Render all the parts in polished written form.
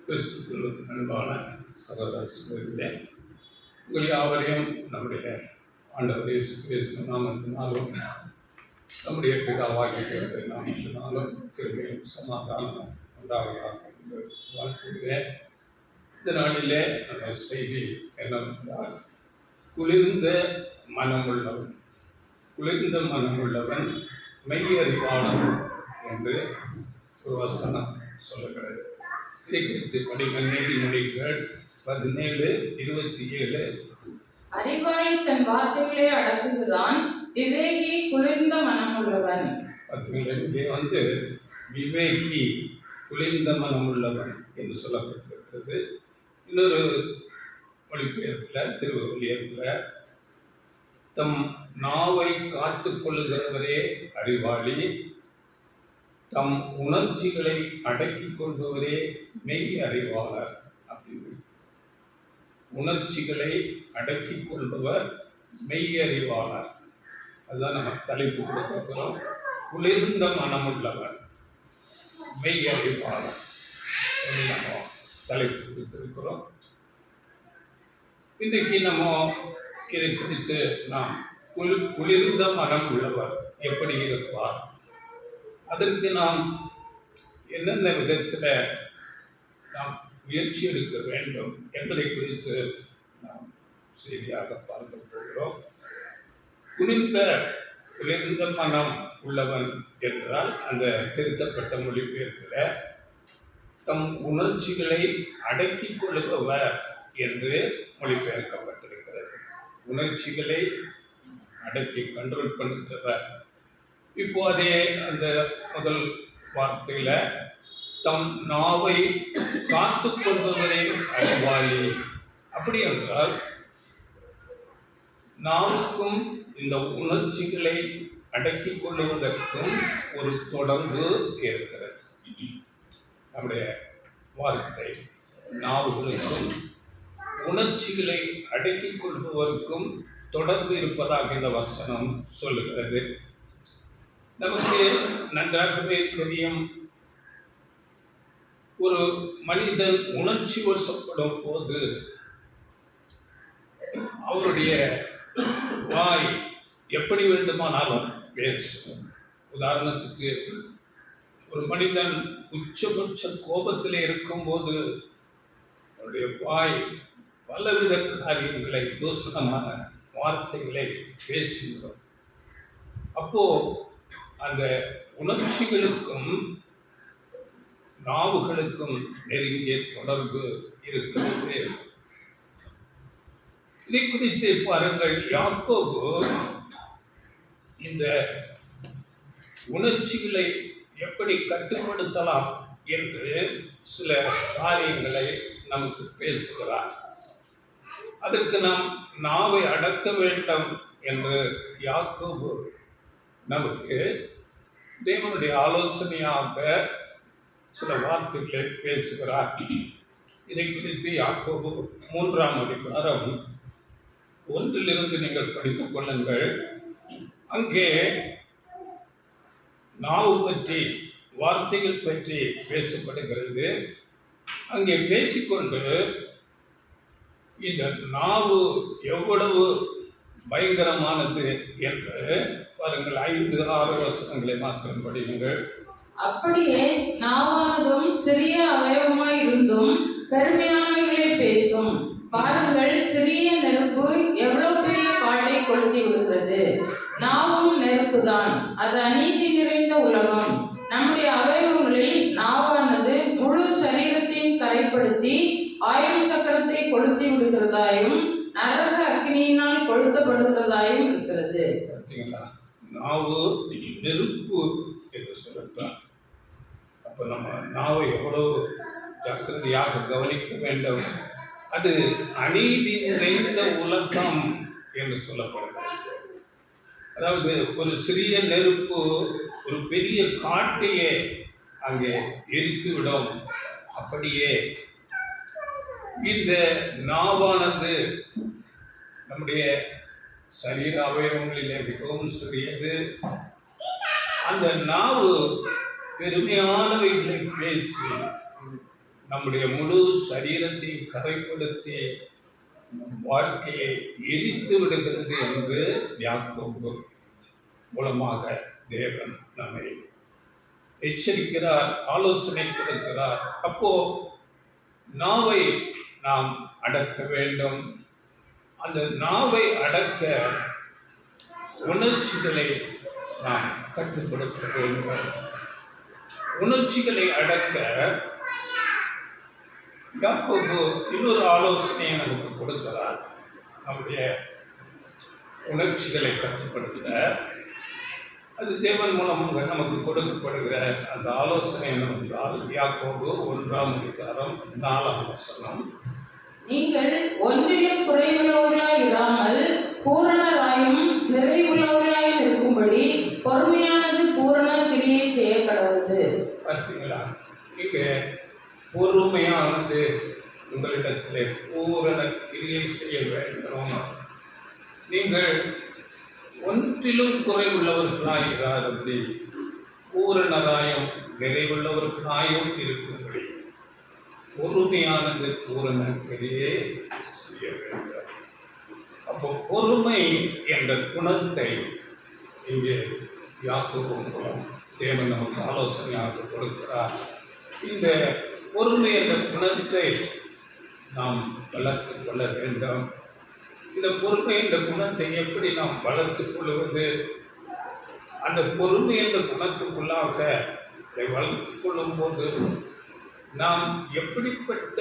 கிறிஸ்துவில் அன்பான சகோதர சகோதரிகளே, உங்கள் யாவரையும் நம்முடைய ஆண்டவர் இயேசு கிறிஸ்து நாமத்தினாலும் நம்முடைய பிதாவாகிய தேவனுடைய நாமத்தினாலும் கிருபையும் சமாதானம் உண்டாவதாக என்று வாழ்த்துகிறேன். இந்த நாளிலே நம்ம செய்தி என்னவென்றால், குளிர்ந்த மனமுள்ளவன் மெய்யறிவாளன் என்று ஒரு வசனம் சொல்லுகிறது. இதை குறித்து படிக்க நீதிமொழிகள் 17:27. அறிவாளி தன் வார்த்தைகளை அடக்குகிறான், விவேகி குளிர்ந்த மனமுள்ளவன். இங்கே விவேகி குளிர்ந்த மனமுள்ளவன் என்று சொல்லப்பட்டிருக்கிறது. இன்னொரு மொழிபெயர்ப்பில், திருவள்ளுவத்தில், தம் நாவை காத்து கொள்ளுகிறவரே அறிவாளி, தம் உணர்ச்சிகளை அடக்கிக் கொள்பவரே மெய் அறிவாளர் அப்படின்னு. உணர்ச்சிகளை அடக்கிக் கொள்பவர் மெய் அறிவாளர். அதுதான் நம்ம தலைப்பு கொடுத்திருக்கிறோம். குளிர்ந்த மனமுள்ளவர் மெய் அறிவாளர் நம்ம தலைப்பு கொடுத்திருக்கிறோம். இன்றைக்கு நம்ம இதை குறித்து நாம் குளிர்ந்த மனம் உள்ளவர் எப்படி இருப்பார், அதற்கு நாம் என்னென்ன விதத்தில் நாம் முயற்சி எடுக்க வேண்டும் என்பதை குறித்து நாம் செய்தியாக பார்க்க போகிறோம். குளிர்ந்த மனம் உள்ளவன் என்றால், அந்த திருத்தப்பட்ட மொழிபெயர்ப்பில் தம் உணர்ச்சிகளை அடக்கிக் கொள்ளுபவர் என்று மொழிபெயர்க்கப்பட்டிருக்கிறது. உணர்ச்சிகளை அடக்கி கண்ட்ரோல் பண்ணுகிறவர். இப்போ அதே அந்த முதல் வார்த்தையில தம் நாவை காத்து கொள்பவரே அறிவாளி. அப்படி என்றால், நாவுக்கும் இந்த உணர்ச்சிகளை அடக்கிக் கொள்ளுவதற்கும் ஒரு தொடர்பு இருக்கிறது. நம்முடைய வார்த்தை நாவுகளுக்கும் உணர்ச்சிகளை அடக்கிக் கொள்பவருக்கும் தொடர்பு இருப்பதாக இந்த வசனம் சொல்லுகிறது. நமக்கு நன்றாகவே தெரியும், ஒரு மனிதன் உணர்ச்சி வசப்படும் போது அவருடைய வாய் எப்படி வேண்டுமானாலும் பேசும். உதாரணத்துக்கு, ஒரு மனிதன் உச்சபட்ச கோபத்தில் இருக்கும்போது அவருடைய வாய் பலவித காரியங்களை, தூஷணமான வார்த்தைகளை பேசிவிடும். அப்போ அந்த உணர்ச்சிகளுக்கும் நாவுகளுக்கும் நெருங்கிய தொடர்பு இருக்கிறது. இதை குறித்து பாருங்கள், யாக்கோபு இந்த உணர்ச்சிகளை எப்படி கட்டுப்படுத்தலாம் என்று சில காரியங்களை நமக்கு பேசுகிறார். அதற்கு நாம் நாவை அடக்க வேண்டும் என்று யாக்கோபு நமக்கு தேவனுடைய ஆலோசனையாக சில வார்த்தைகளை பேசுகிறார். இதை குறித்து யாக்கோபு 3ஆம் அதிகாரம் 1 நீங்கள் படித்துக் கொள்ளுங்கள். அங்கே நாவு பற்றி, வார்த்தைகள் பற்றி பேசப்படுகிறது. அங்கே பேசிக்கொண்டு இந்த நாவு எவ்வளவு பயங்கரமானது என்று பாருங்கள். 5-6 வசனங்களை மாத்திரம் படியுங்கள். அப்படியே நாவானதும் சிறிய அவயவமாய் இருந்தும் பெருமையானவைகளை பேசும். பாருங்கள், சிறிய நெருப்பு எவ்வளவு பெரிய காட்டை கொளுத்தி விடுகிறது. நாவும் நெருப்புதான், அது அநீதி நிறைந்த உலகம். நம்முடைய அவயவங்களில் நாவானது முழு சரீரத்தையும் கரைப்படுத்தி ஆயுள் சக்கரத்தை கொளுத்தி விடுகிறதாயும் நரக அக்னியினால் கொளுத்தப்படுகிறதாயும் இருக்கிறது. நாவு நெருப்பு என்று சொல்லுகிறார். அப்போ நம்ம நாவை எவ்வளவு ஜாக்கிரதையாக கவனிக்க வேண்டும். அது அநீதி நிறைந்த உலகம் என்று சொல்லப்படுகிறது. அதாவது ஒரு சிறிய நெருப்பு ஒரு பெரிய காட்டையே அங்கே எரித்து விடும். அப்படியே இந்த நாவானது நம்முடைய சரீர அவயவங்களிலே மிகவும் சிறியது. அந்த நாவு பெருமையானவைகளை பேசி நம்முடைய முழு சரீரத்தையும் கரைப்படுத்தி வாழ்க்கையை எரித்து விடுகிறது என்று யாக்கோபு மூலமாக தேவன் நம்மை எச்சரிக்கிறார், ஆலோசனை கொடுக்கிறார். அப்போ நாவை நாம் அடக்க வேண்டும். அந்த நாவை அடக்க உணர்ச்சிகளை நாம் கட்டுப்படுத்த வேண்டும். உணர்ச்சிகளை அடக்க யாக்கோபு இன்னொரு ஆலோசனையை நமக்கு கொடுக்கிறார். நம்முடைய உணர்ச்சிகளை கட்டுப்படுத்த அது தேவன் மூலமாக நமக்கு கொடுக்கப்படுகிற அந்த ஆலோசனை என்னவென்றால் யாக்கோபு 1:4 நீங்கள் ஒன்றிலும் குறைவுள்ளவர்களாய் இராமல் பூரணராயும் நிறைவுள்ளவர்களாயும் இருக்கும்படி பொறுமையானது பூரண கிரியை செய்ய கடவுது. பார்த்தீங்களா, இங்கே பொறுமையானது உங்களிடத்திலே பூரண கிரியை செய்ய வேண்டும். நீங்கள் ஒன்றிலும் குறைவுள்ளவர்களாய் இராதபடி பூரணராயும் நிறைவுள்ளவர்களாயும் இருக்கும்படி பொறுமையானது பூரண கிரியை செய்ய வேண்டும். அப்போ பொறுமை என்ற குணத்தை இங்கே யாக்கோபு மூலம் தேவன் நமக்கு ஆலோசனையாக கொடுக்கிறார். இந்த பொறுமை என்ற குணத்தை நாம் வளர்த்துக் கொள்ள வேண்டும். இந்த பொறுமை என்ற குணத்தை எப்படி நாம் வளர்த்துக் கொள்வது? அந்த பொறுமை என்ற குணத்துக்குள்ளாக இதை வளர்த்துக் கொள்ளும் போது நாம் எப்படிப்பட்ட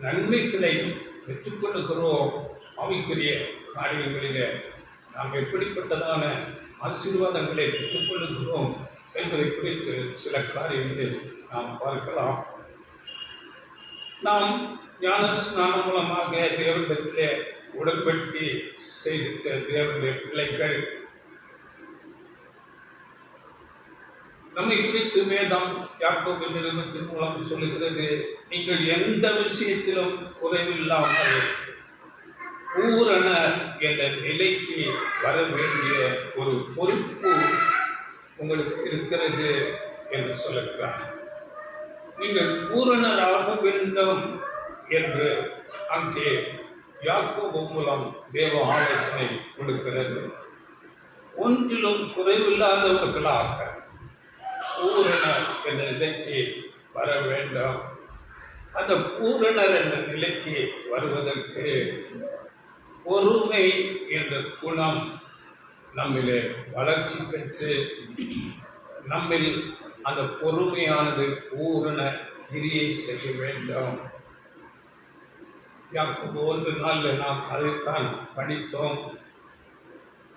நன்மைகளை பெற்றுக்கொள்கிறோம், ஆவிக்குரிய காரியங்களிலே நாம் எப்படிப்பட்டதான ஆசீர்வாதங்களை பெற்றுக்கொள்கிறோம் என்பதை குறித்து சில காரியங்களை நாம் பார்க்கலாம். நாம் ஞான ஸ்நானம் மூலமாக தேவனிடத்திலே உடன்படிக்கை செய்திட்ட தேவனுடைய பிள்ளைகள் நம்மை குறித்து வேதம் யாக்கோபு நிருபத்தின் மூலம் சொல்லுகிறது, நீங்கள் எந்த விஷயத்திலும் குறைவில்லாமல் பூரண என்ற நிலைக்கு வர வேண்டிய ஒரு பொறுப்பு உங்களுக்கு இருக்கிறது என்று சொல்லுகிறார். நீங்கள் பூரணராக வேண்டும் என்று அங்கே யாக்கோபு மூலம் தேவ ஆலோசனை கொடுக்கிறது. ஒன்றிலும் குறைவில்லாதவர்களாக பூரணர் என்ற நிலைக்கு வர வேண்டும். அந்த பூரணர் என்ற நிலைக்கு வருவதற்கு பொறுமை என்ற குணம் நம்மிலே வளர்ச்சி பெற்று நம்மில் அந்த பொறுமையானது பூரண கிரியை செய்ய வேண்டும். யாக்கோபு 1:4 நாம் அதைத்தான் படித்தோம்.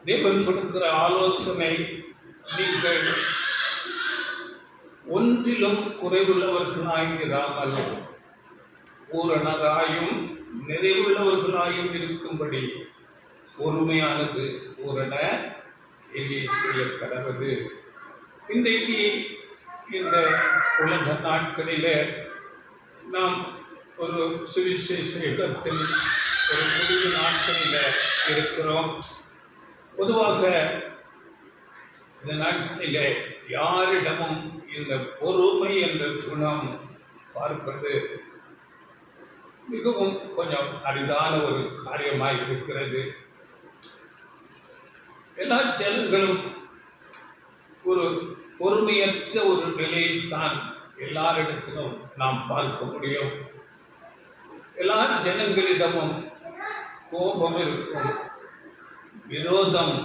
தேவன் கொடுக்கிற ஆலோசனை, நீங்கள் ஒன்றிலும் குறைவுள்ளவர்களாயிராமல் பூரணராயும் நிறைவுள்ளவர்களாயும் இருக்கும்படி பொறுமையானது பூரண கிரியை செய்ய கடவுது. இன்றைக்கு இந்த உலக நாட்களிலே நாம் ஒரு சுவிசேஷ யுகத்தில் ஒரு முடிவு நாட்களில் இருக்கிறோம். பொதுவாக இந்த நாட்களிலே யாரிடமும் இந்த பொறுமை என்ற குணம் பார்ப்பது மிகவும் கொஞ்சம் அரிதான ஒரு காரியமாக இருக்கிறது. எல்லா ஜனங்களும் ஒரு பொறுமையற்ற ஒரு நிலையைத்தான் எல்லாரிடத்திலும் நாம் பார்க்க முடியும். எல்லா ஜனங்களிடமும் கோபம் இருக்கும், விரோதம்,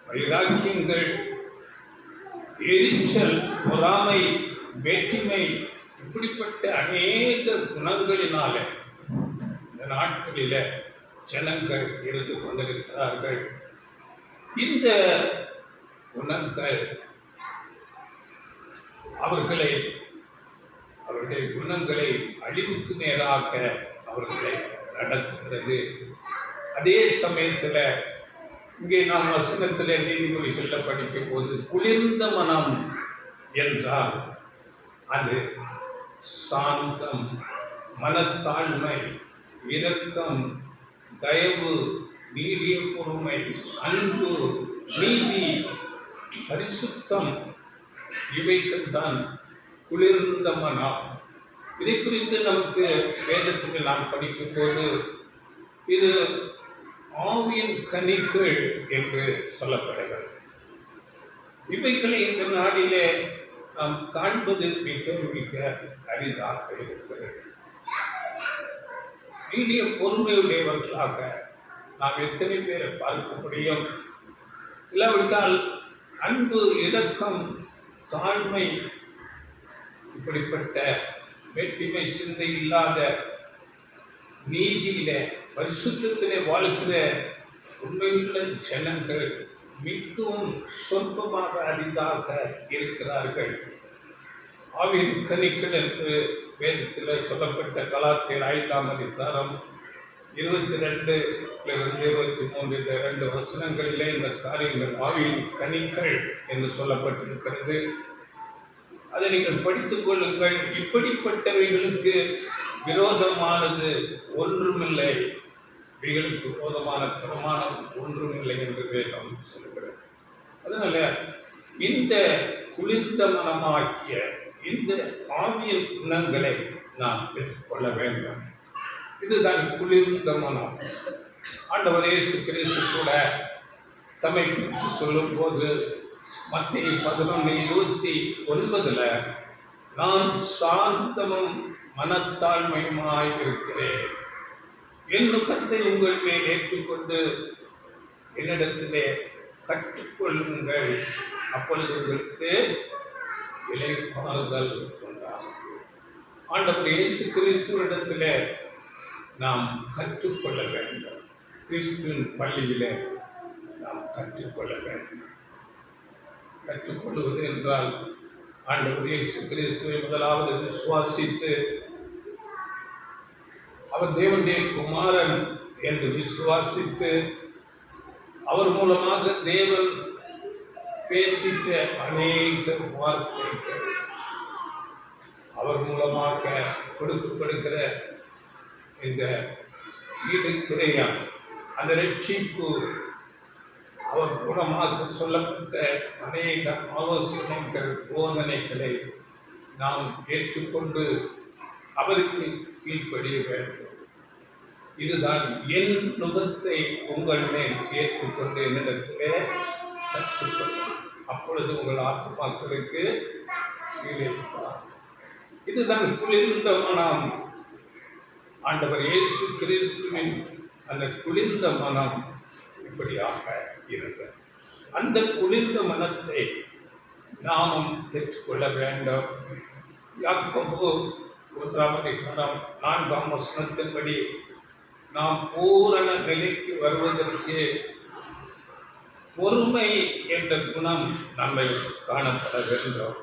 வைராக்கியங்கள், எரிச்சல், பொறாமை, வேற்றுமை, இப்படிப்பட்ட அநேக குணங்களினால இந்த நாட்களில் ஜனங்கள் இருந்து கொண்டிருக்கிறார்கள். இந்த குணங்கள் அவர்களுடைய குணங்களை அழிவுக்கு நேராக அவர்களை நடத்துகிறது. அதே சமயத்தில் இங்கே நாம் வசனத்தில் நீதிமொழிகளில் படிக்கும் போது குளிர்ந்த மனம் என்றால் அது சாந்தம், மனத்தாழ்மை, இரக்கம், தயவு, நீடிய பொறுமை, அன்பு, நீதி, பரிசுத்தம், இவைகள் தான் குளிர்ந்த மனம். இதை குறித்து நமக்கு வேதத்தில் நாம் படிக்கும் போது இது ஆவியின் கனிகள் என்று சொல்லப்படுகிறது. இவைகளை இந்த நாளிலே நாம் காண்பது மிக மிக அரிதாக இருக்கிறது. நீடிய பொறுமையுடையவர்களாக நாம் எத்தனை பேரை பார்க்க முடியும்? இல்லாவிட்டால் அன்பு, இரக்கம், தாழ்மை, இப்படிப்பட்ட வேற்றுமை சிந்தை இல்லாத நீதியிலே பரிசுத்தத்திலே வாழ்கிற உண்மையுள்ள ஜனங்கள் மிகவும் சொற்பமாக அரிதாக இருக்கிறார்கள். ஆவியின் கனிகள் என்று வேதத்தில் சொல்லப்பட்ட கலாத்தியர் 5ஆம் அதிகாரம் 22 23 இந்த 2 வசனங்களிலே இந்த காரியங்கள் ஆவியின் கனிகள் என்று சொல்லப்பட்டிருக்கிறது. அதை நீங்கள் படித்துக் கொள்ளுங்கள். இப்படிப்பட்டவைகளுக்கு விரோதமானது ஒன்றுமில்லை, இவைகளுக்கு விரோதமான பிரமாணம் ஒன்றுமில்லை என்று வேதம் சொல்கிறது. அதனால இந்த குளிர்ந்த மனமாக்கிய இந்த ஆவியின் குணங்களை நாம் பெற்றுக்கொள்ள வேண்டும். இதுதான் குளிர்ந்த மனம். ஆண்டவர் இயேசு கிறிஸ்து கூட தம்மை குறித்து சொல்லும் போது மத்தேயு 11:29 நான் சாந்தமும் மனத்தாழ்மையுமாய் இருக்கிறேன், என் நுகத்தை உங்கள் மேல் ஏற்றுக்கொண்டு என்னிடத்திலே கற்றுக்கொள்ளுங்கள், அப்பொழுது உங்களுக்கு இளைப்பாறுதல் உண்டாகும். ஆண்டவர் இயேசு கிறிஸ்துவிடத்திலே நாம் கற்றுக்கொள்ள வேண்டும். கிறிஸ்துவின் பள்ளியிலே நாம் கற்றுக்கொள்ள வேண்டும். கற்றுக்கொள்வது என்றால் ஆண்டவர் இயேசு கிறிஸ்துவை முதலாவது விசுவாசித்து அவர் தேவனுடைய குமாரன் என்று விசுவாசித்து அவர் மூலமாக தேவன் பேசிட்ட அநேக வார்த்தைகள், அவர் மூலமாக கொடுக்கப்படுகிற இந்த ஈடு கிரையம், அந்த ரட்சிப்பு, அவர் மூலமாக சொல்லப்பட்ட அநேக ஆலோசனைகள், போதனைகளை நாம் ஏற்றுக்கொண்டு அவருக்கு கீழ்ப்படிய வேண்டும். இதுதான் என் நுகத்தை உங்கள் மேல் ஏற்றுக்கொண்டு என்னிடத்திலே கற்றுக்கொள்ளும், அப்பொழுது உங்கள் ஆத்மாக்களுக்கு கீழிருப்பார். இதுதான் குளிர்ந்த மனம். ஆண்டவர் இயேசு கிறிஸ்துவின் அந்த குளிர்ந்த மனம் இப்படியாக இருந்தது. அந்த குளிர்ந்த மனத்தை நாமும் பெற்றுக்கொள்ள வேண்டும். யாக்கோபு 1ஆம் அதிகாரம் 4ஆம் வசனத்தின்படி நாம் பூரண நிலைக்கு வருவதற்கு பொறுமை என்ற குணம் நம்மை காணப்பட வேண்டும்.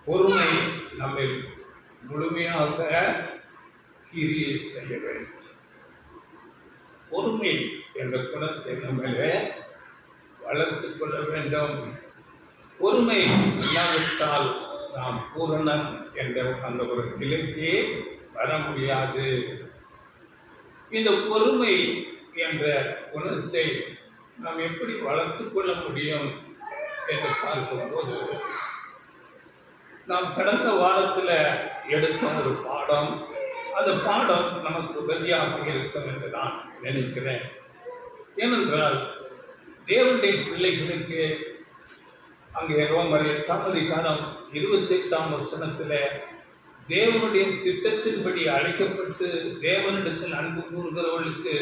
பொறுமை நம்மை முழுமையாக கிரியை செய்ய வேண்டும். பொறுமை என்ற குணத்தை நம்மளே வளர்த்து கொள்ள வேண்டும். பொறுமை இல்லாவிட்டால் நாம் பூரணம் என்ற அந்த ஒரு நிலைக்கு வர முடியாது. இந்த பொறுமை என்ற குணத்தை நாம் எப்படி வளர்த்து கொள்ள முடியும் என்று பார்க்கும்போது, நாம் கடந்த வாரத்தில் எடுத்த ஒரு பாடம், அந்த பாடம் நமக்கு உதவியாக இருக்கும் என்று நான் நினைக்கிறேன். ஏனென்றால் தேவனுடைய பிள்ளைகளுக்கு அங்கே ரோமர் 8ஆம் அதிகாரம் 28ஆம் வசனத்தில் தேவனுடைய திட்டத்தின்படி அழைக்கப்பட்டு தேவனிடத்தில் அன்பு கூறுகிறவர்களுக்கு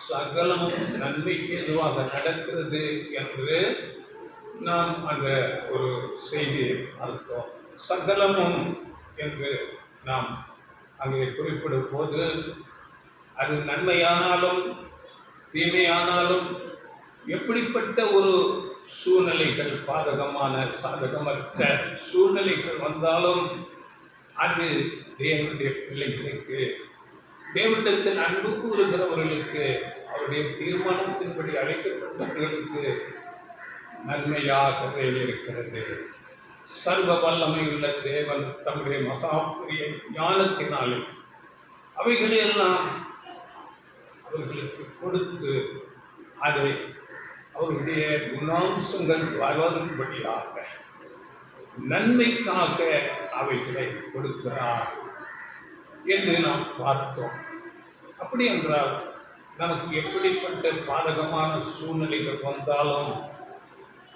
சகலமும் நன்மைக்கு எதுவாக நடக்கிறது என்று நாம் அந்த ஒரு செய்தியை பார்த்தோம். சகலமும் என்று நாம் அங்கே குறிப்பிடும் போது அது நன்மையானாலும் தீமையானாலும் எப்படிப்பட்ட ஒரு சூழ்நிலைகள், பாதகமான சாதகமற்ற சூழ்நிலைகள் வந்தாலும் அது தேவனுடைய பிள்ளைகளுக்கு, தேவனிடத்தில் அன்பு கூறுகிறவர்களுக்கு, அவருடைய தீர்மானத்தின்படி அழைக்கப்பட்டவர்களுக்கு நன்மையாகவே இருக்கிறது. சர்வ வல்லமையுள்ள தேவன் தம்முடைய மகாபுரிய ஞானத்தினாலே அவைகளையெல்லாம் அவர்களுக்கு கொடுத்து அதை அவருடைய குணாம்சங்கள் வருவதன்படியாக நன்மைக்காக அவைகளை கொடுக்கிறார் என்று நாம் பார்த்தோம். அப்படி என்றால் நமக்கு எப்படிப்பட்ட பாதகமான சூழ்நிலைகள் வந்தாலும்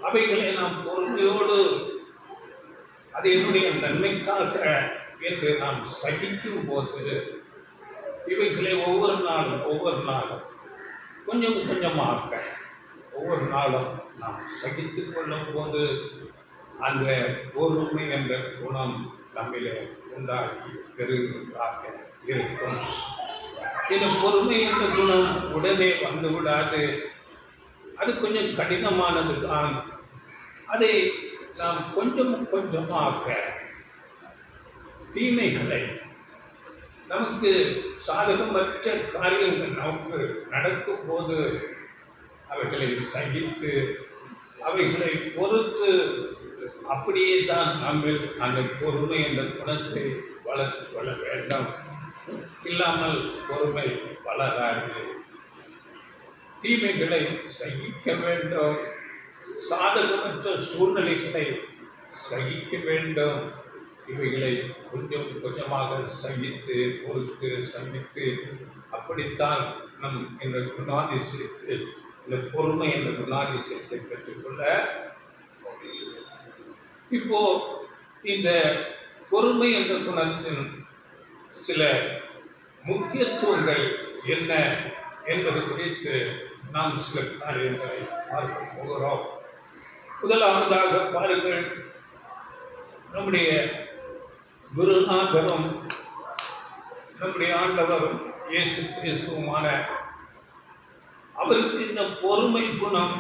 அவைகளை நாம் பொறுமையோடு அது என்னுடைய நன்மைக்காக என்று நாம் சகிக்கும் போது இவைகளை ஒவ்வொரு நாளும் கொஞ்சம் கொஞ்சமாக ஒவ்வொரு நாளும் நாம் சகித்து கொள்ளும் போது அந்த பொறுமை என்ற குணம் நம்மிலே உண்டாகி பெருகுவதாக இருக்கும். இந்த பொறுமை என்ற குணம் உடனே வந்து விடாது. அது கொஞ்சம் கடினமானது தான். அதை நாம் கொஞ்சம் கொஞ்சமாக தீமைகளை, நமக்கு சாதகமற்ற காரியங்கள் நமக்கு நடக்கும் போது அவைகளை சகித்து அவைகளை பொறுத்து அப்படியே தான் நம்ம அந்த பொறுமை என்ற குணத்தை வளர்த்து கொள்ள வேண்டும். இல்லாமல் பொறுமை வளராது. தீமைகளை சகிக்க வேண்டும். சாதகமற்ற சூழ்நிலைகளை சகிக்க வேண்டும். இவைகளை கொஞ்சம் கொஞ்சமாக சகித்து பொறுத்து சகித்து அப்படித்தான் நம் இந்த குணாதிசயத்தை, இந்த பொறுமை என்ற குணாதிசயத்தை பெற்றுக்கொள்ள. இப்போ இந்த பொறுமை என்ற குணத்தின் சில முக்கியத்துவங்கள் என்ன என்பது குறித்து நாம் சில காரியங்களை பார்க்க போகிறோம். முதலாவதாக பாருங்கள், நம்முடைய குருநாதரும் நம்முடைய ஆண்டவரும் இயேசு கிறிஸ்துவுமான அவருக்கு இந்த பொறுமை குணம்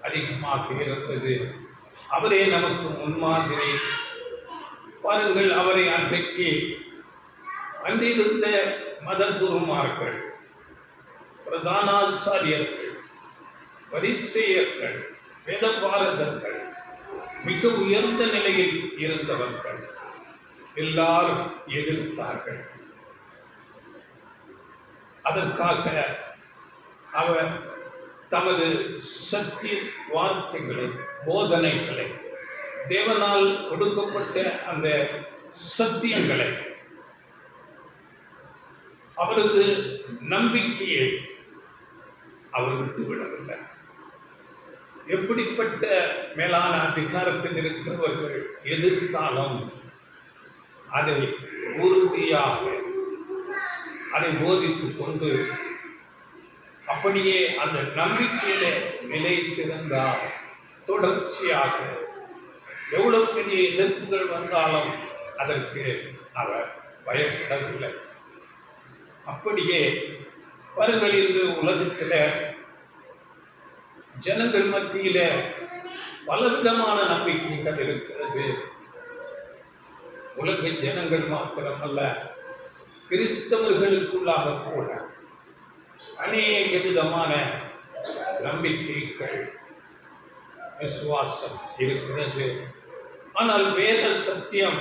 அதிகமாக இருந்தது. அவரே நமக்கு முன்மாதிரி. பாருங்கள், அவரை அன்றைக்கு அன்றிருந்த மத குருமார்கள், பிரதானாச்சாரியர்கள், பரிசேயர்கள், வேதபாரதர்கள், மிக உயர்ந்த நிலையில் இருந்தவர்கள் எல்லாரும் எதிர்த்தார்கள். அதற்காக அவர் தமது சக்தி வார்த்தைகளை, போதனைகளை, தேவனால் கொடுக்கப்பட்ட அந்த சத்தியங்களை, அவரது நம்பிக்கையை அவர் விட்டுவிடவில்லை. எப்படிப்பட்ட மேலான அதிகாரத்தில் இருக்கிறவர்கள் எதிர்த்தாலும் அதை உறுதியாக அதை போதித்துக் கொண்டு அப்படியே அந்த நம்பிக்கையில நிலைத்திருந்தால் தொடர்ச்சியாக எவ்வளவு பெரிய எதிர்ப்புகள் வந்தாலும் அதற்கு அவர் பயப்படவில்லை. அப்படியே பாருங்கள், இன்று உலகத்தில் ஜனங்கள் மத்தியில பலவிதமான நம்பிக்கைகள் இருக்கிறது. உலக ஜனங்கள் மாத்திரமல்ல, கிறிஸ்தவர்களுக்குள்ளாக கூட அநேக விதமான நம்பிக்கைகள், விசுவாசம் இருக்கிறது. ஆனால் வேத சத்தியம்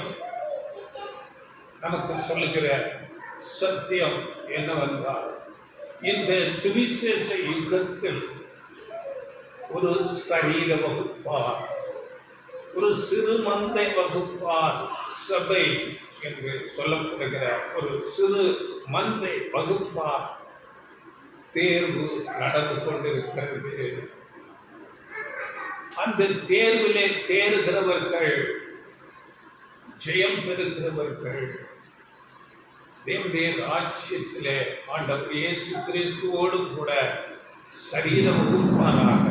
நமக்கு சொல்லுகிற சத்தியம் என்னவென்றால், இந்த சுவிசேஷ யுகத்தில் ஒரு சரீர வகுப்பார், ஒரு சிறு மந்தை வகுப்பார், சபை என்று சொல்லப்படுகிற ஒரு சிறு மந்தை வகுப்பார் தேர்வு நடந்து கொண்டிருக்கிறது. அந்த தேர்விலே தேறுகிறவர்கள், ஜெயம் பெறுகிறவர்கள் தேவனுடைய ராஜ்யத்திலே ஆண்டவர் இயேசு கிறிஸ்துவோடு கூட சரீர வகுப்பாராக,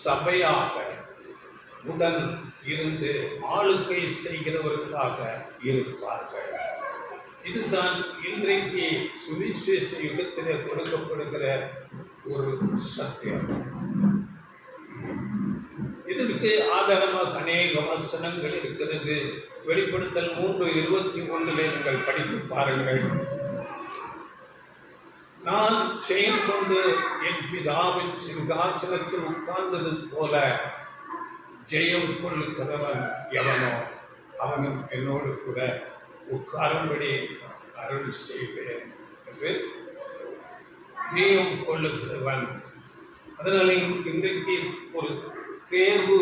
சபையாக உடன் இருந்து ஆளுகை செய்கிறவர்களாக இருப்பார்கள். இதுதான் இன்றைக்கு சுவிசேஷ யுகத்திலே கொடுக்கப்படுகிற ஒரு சத்தியம். இதற்கு ஆதாரமாக அநேக வசனங்கள் இருக்கிறது. வெளிப்படுத்தல் 3:21 நீங்கள் படித்து பாருங்கள். நான் ஜெயம் கொண்டு என் பிதாவின் சிங்காசனத்தில் உட்கார்ந்தது போல ஜெயம் கொள்ளுகிறவன் எவனோ அவனும் என்னோடு கூட உட்காரும்படி அருள் செய்வேன் என்று ஜெயம் கொள்ளுகிறவன். அதனால இன்றைக்கு ஒரு தேர்வு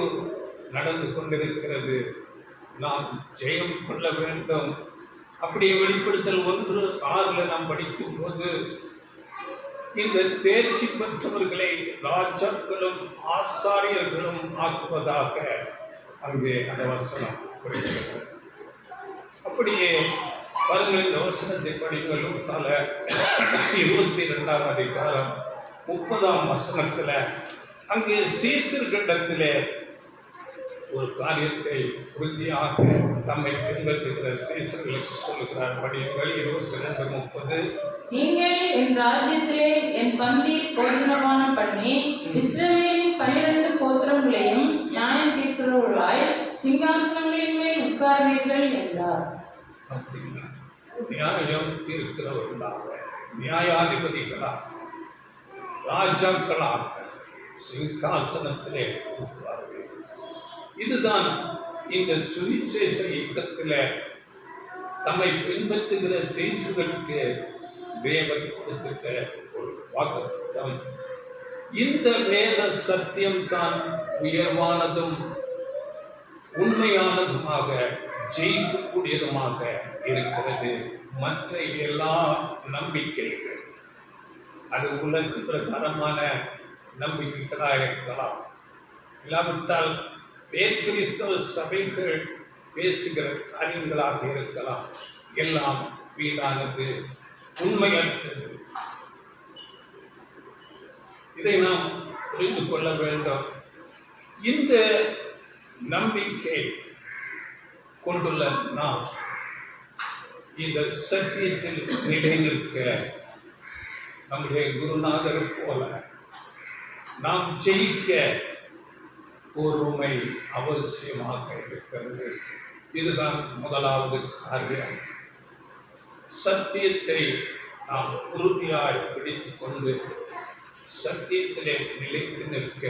நடந்து கொண்டிருக்கிறது. நாம் ஜெயம் கொள்ள வேண்டும். அப்படியே வெளிப்படுத்தல் 1:6 நாம் படிக்கும் போது இந்த தேர்ச்சி பெற்றவர்களை ராஜாக்களும் ஆசாரியர்களும் ஆக்குவதாக அங்கே அந்த வசனம் குறிப்பிடுகிறது. அப்படியே பாருங்கள், இந்த வசனத்தை படிங்கள். 22ஆம் அதிகாரம் 30ஆம் வசனத்தில் அங்கே சீசர்களிடத்திலே ஒரு காரியத்தை உறுதியாக தம்மை பின்பற்றுகிற சீசர்களுக்கு சொல்லுகிறார். படியுங்கள். 22:30. நீங்கள் என் ராஜ்யத்திலே என் பந்தியில் போஜனபானம் பண்ணி இஸ்ரவேலின் 12 கோத்திரங்களையும் நியாயம் தீர்க்கிறவர்களாய் சிங்காசனங்களின் மேல் உட்கார்வீர்கள் என்றார். நியாயம் தீர்க்கிறவர்களாக, நியாயாதிபதிகளாக, ராஜாக்களாக சிங்காசனத்திலே உட்கார்வீர்கள். இதுதான் இந்த சுவிசேஷ இயக்கத்தில் தம்மை பின்பற்றுகிற சீசுகளுக்கு தேவன் கொடுத்திருக்க ஒரு வாக்குத்தத்தம். இந்த வேத சத்தியம் தான் உயர்வானதும் உண்மையானதுமாக ஜெயிக்கக்கூடியதுமாக இருக்கிறது. மற்ற எல்லா நம்பிக்கைகள் அது உலக பிரகாரமான நம்பிக்கைகளாக இருக்கலாம், இல்லாவிட்டால் கிறிஸ்தவ சபைகள் பேசுகிற காரியங்களாக இருக்கலாம். எல்லாம் வீணானது, உண்மையற்றது. இதை நாம் புரிந்து கொள்ள வேண்டும். இந்த நம்பிக்கை கொண்டுள்ள நாம் இந்த சத்தியத்தில் நிலைநிற்க நம்முடைய குருநாதர் போல நாம் ஜெயிக்க பொறுமை அவசியமாக இருக்கிறது. இதுதான் முதலாவது காரியம். சத்தியத்தை நாம் உறுதியாய் பிடித்துக் கொண்டு சத்தியத்திலே நிலைத்து நிற்க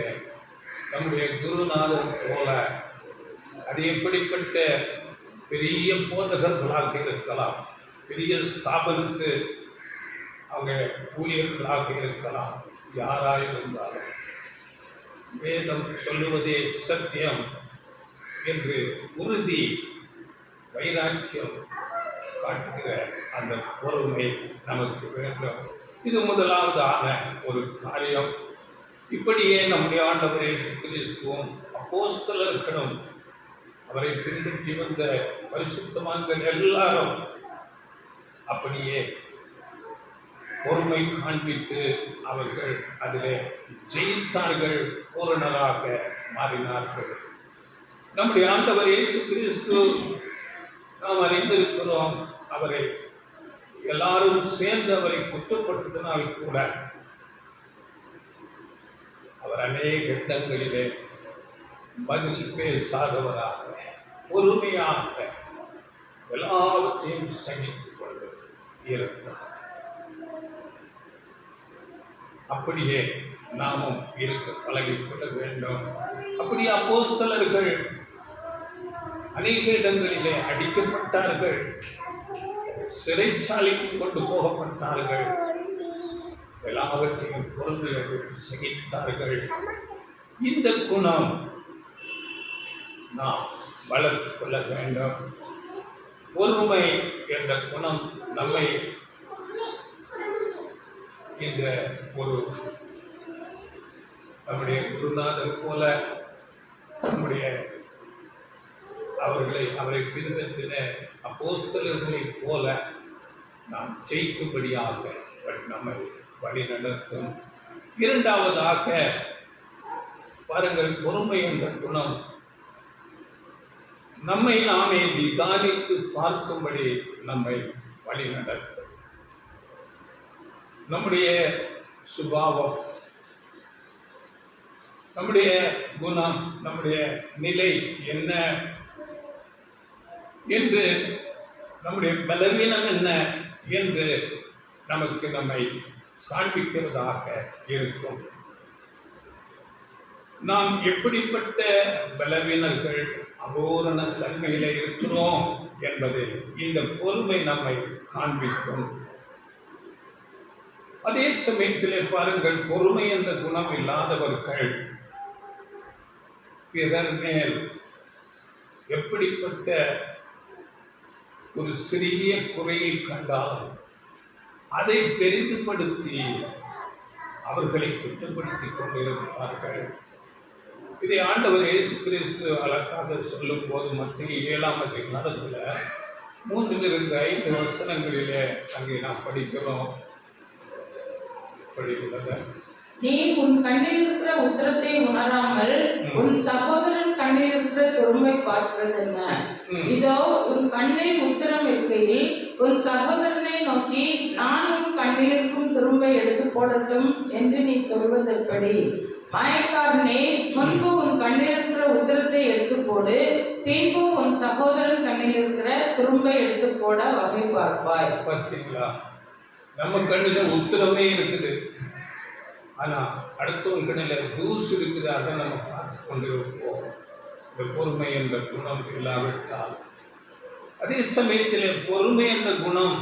நம்முடைய குருநாதர் போல, அது எப்படிப்பட்ட பெரிய போதகர்களாக இருக்கலாம், பெரிய ஸ்தாபனத்து அவங்க ஊழியர்களாக இருக்கலாம், யாராயிருந்தாலும் வேதம் சொல்லுவதே சத்தியம் என்று உறுதி வைராக்கியம் காட்டுகிற அந்த பொறுமை நமக்கு வேண்டும். இது முதலாவதான ஒரு காரியம். இப்படியே நம்முடைய ஆண்டவர் இயேசு கிறிஸ்துவும் அப்போஸ்தலர்களும் அவரை பின்பற்றி வந்த பரிசுத்தவான்கள் எல்லாரும் அப்படியே பொறுமை காண்பித்து அவர்கள் அதிலே ஜெயித்தார்கள், பூரணராக மாறினார்கள். நம்முடைய ஆண்டவர் இயேசு கிறிஸ்து நாம் அறிந்திருக்கிறோம். அவரை எல்லாரும் சேர்ந்து அவரை குற்றப்படுத்தினால் கூட அவர் அநேக இடங்களிலே பதில் பேசாதவராக பொறுமையாக எல்லாவற்றையும் சகித்துக் கொண்டு இருந்தார். அப்படியே நாமும் இருக்க பழகிக்கொள்ள வேண்டும். அப்படி அப்போஸ்தலர்கள் அநேக இடங்களிலே அடிக்கப்பட்டார்கள், சிறைச்சாலைக்கு கொண்டு போகப்பட்டார்கள், எல்லாவற்றையும் பொறுமையோடு சகித்தார்கள். இந்த குணம் நாம் வளர்த்து கொள்ள வேண்டும். பொறுமை என்ற குணம் நம்மை இந்த ஒரு நம்முடைய குருநாதர் போல நம்முடைய அவரை பின்பற்றின அப்போஸ்தலர்களைப் போல நாம் ஜெயிக்கும்படியாக நம்மை வழி நடத்தும். இரண்டாவதாக பாருங்கள், பொறுமை என்ற குணம் நம்மை நாமே நிதானித்து பார்க்கும்படி நம்மை வழி நடத்தும். நம்முடைய சுபாவம், நம்முடைய குணம், நம்முடைய நிலை என்ன என்று, நம்முடைய பலவீனம் என்ன என்று நமக்கு நம்மை காண்பிக்கிறதாக இருக்கும். நாம் எப்படிப்பட்ட பலவீனர்கள், அபூரண தன்மையில இருக்கிறோம் என்பதை இந்த பொறுமை நம்மை காண்பிக்கும். அதே சமயத்திலே பாருங்கள், பொறுமை என்ற குணம் இல்லாதவர்கள் பிறர் மேல் எப்படிப்பட்ட ஒரு சிறிய குறையை கண்டால் அதை பெரிதுபடுத்தி அவர்களை குற்றப்படுத்திக் கொண்டிருப்பார்கள். இதை ஆண்டவர் இயேசு கிறிஸ்து அழகாக சொல்லும் போது மத்திய 7ஆம் அதிகாரத்தில் 3-5 வசனங்களிலே அங்கே நாம் படிக்கிறோம். படிக்கிறத நீ உன் கண்ணில் இருக்கிற உத்தரத்தை உணராமல் உன் சகோதரன் கண்ணில் இருக்கிற துரும்பை பார்க்கிறது என்ன? இதோ உன் கண்ணில் உத்தரம் இருக்கையில் உன் சகோதரனை நோக்கி நான் உன் கண்ணில் இருக்கும் துரும்பை எடுத்து போடட்டும் என்று நீ சொல்வதெப்படி? மாயக்காரனே, முன்பு உன் கண்ணில் இருக்கிற உத்தரத்தை எடுத்து போடு, பின்பு உன் சகோதரன் கண்ணில் இருக்கிற துரும்பை எடுத்து போட வகை பார்ப்பாய். பார்த்தீங்களா? நம்ம கண்ணில் உத்தரமே இருக்குது, ஆனா அடுத்தவங்க கண்ணில் தூசு இருக்குது. அதை நம்ம பார்த்து கொண்டிருப்போம். இந்த பொறுமை என்ற குணம் இல்லாவிட்டால், அதே சமயத்தில் பொறுமை என்ற குணம்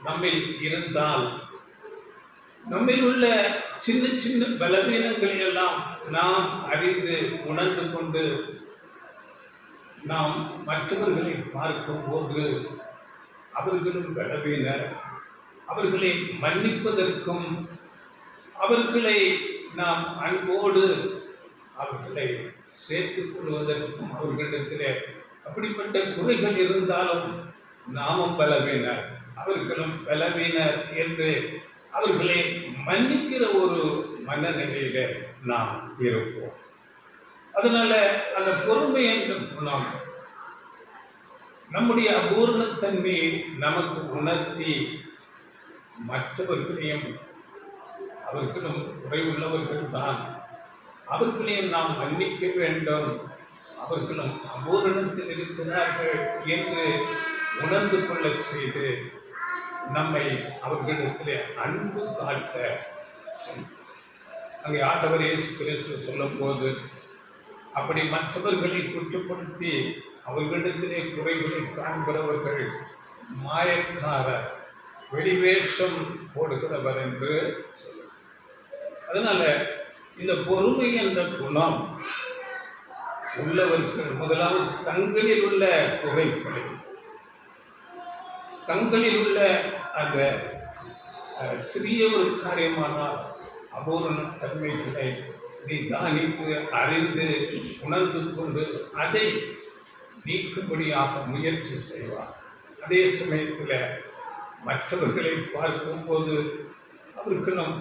நம்மில் இருந்தால், நம்மில் உள்ள சின்ன சின்ன பலவீனங்களை எல்லாம் நாம் அறிந்து உணர்ந்து கொண்டு நாம் மற்றவர்களை பார்க்கும்போது அவர்களும் பலவீனர், அவர்களை மன்னிப்பதற்கும் அவர்களை நாம் அன்போடு அவர்களை சேர்த்துக் கொள்வதற்கும் அவர்களிடத்திலே அப்படிப்பட்ட குறைகள் இருந்தாலும் நாமும் பலவீனர் அவர்களும் பலவீனர் என்று அவர்களை மன்னிக்கிற ஒரு மனநிலையில நாம் இருப்போம். அதனால அந்த பொறுமை என்ற குணம் நம்முடைய அபூர்ணத்தன்மையை நமக்கு உணர்த்தி மற்றவர்களையும் அவர்களும் குறைவுள்ளவர்கள் தான், அவர்களையும் நாம் மன்னிக்க வேண்டும், அவர்களும் அபூரணத்தில் இருக்கிறார்கள் என்று உணர்ந்து கொள்ள செய்து நம்மை அவர்களிடத்திலே அன்பு காட்ட அங்கே ஆண்டவர் இயேசு கிறிஸ்து சொல்லும் போது, அப்படி மற்றவர்களை குற்றப்படுத்தி அவர்களிடத்திலே குறைகளை காண்கிறவர்கள் மாயக்காரர், வெளிவேஷம் போடுகிறவர் என்று சொல்லுவார். அதனால இந்த பொறுமை என்ற குணம் உள்ளவர்கள் முதலாவது தங்களில் உள்ள குறைகளை, தங்களில் உள்ள அந்த சிறிய ஒரு காரியமானால் அபூரண தன்மைகளை நிதானித்து அறிந்து உணர்ந்து கொண்டு அதை நீக்கும்படியாக முயற்சி செய்வார். அதே சமயத்தில் மற்றவர்களை பார்க்கும்போது அவர்களும்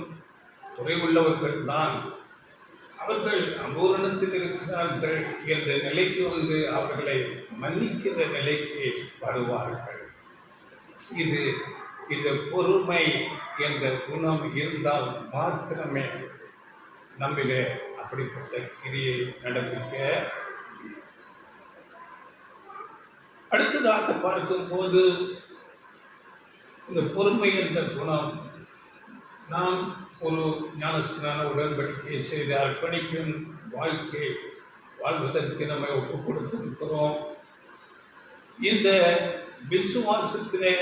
குறைவுள்ளவர்கள் தான், அவர்கள் அபூரணத்தில் இருக்கிறார்கள் என்ற நிலைக்கு வந்து அவர்களை மன்னிக்கிற நிலைக்கு வருவார்கள். இது இந்த பொறுமை என்ற குணம் இருந்தால் மாத்திரமே நம்மிலே அப்படிப்பட்ட கிரியை நடப்பிக்க. அடுத்ததாக பார்க்கும்போது இந்த பொறுமை என்ற குணம் நாம் ஒரு ஞானஸ்நான உடன்படிக்கை செய்து அர்ப்பணிக்கும் வாழ்க்கை வாழ்வதற்கு நம்ம ஒப்புக் கொடுத்திருக்கிறோம். இந்த விசுவாசத்திலே,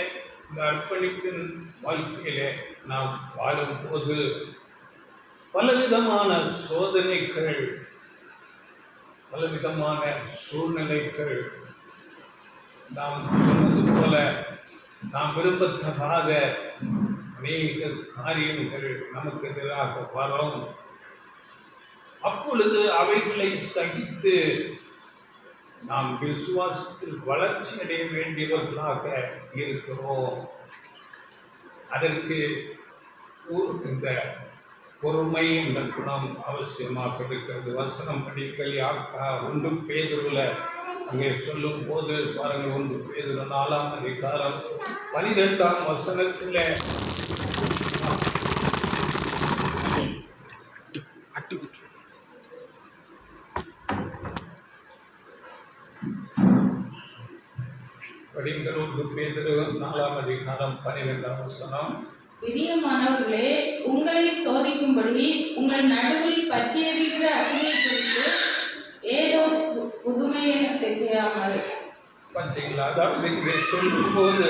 இந்த அர்ப்பணிக்கும் வாழ்க்கையிலே நாம் வாழும்போது பலவிதமான சோதனைகள், பலவிதமான சூழ்நிலைகள், நாம் சொன்னது போல நாம் விரும்பத்தகாத அநேக காரியங்கள் நமக்கு எதிராக வரும். அப்பொழுது அவைகளை சகித்து நாம் விசுவாசத்தில் வளர்ச்சி அடைய வேண்டியவர்களாக இருக்கிறோம். அதற்கு இந்த பொறுமை என்ற குணம் அவசியமாக இருக்கிறது. வசனம் படிக்கல் யாக்கா 1 பேதுருல அங்கே சொல்லும் போது பாருங்கள், 1 பேதுரு 4ஆம் அதிகாரம் 12ஆம் வசனத்தில் படிங்கள். 1 பேதுரு 4ஆம் அதிகாரம் 12ஆம் வசனம். பிரியமானவர்களே, உங்களை சோதிக்கும்படி உங்கள் நடுவில் பற்றி எறிகிற அக்னியை குறித்து ஏதோ புதுமையை செய்யாமல். பார்த்தீங்களா? அதாவது இதை சொல்லும்போது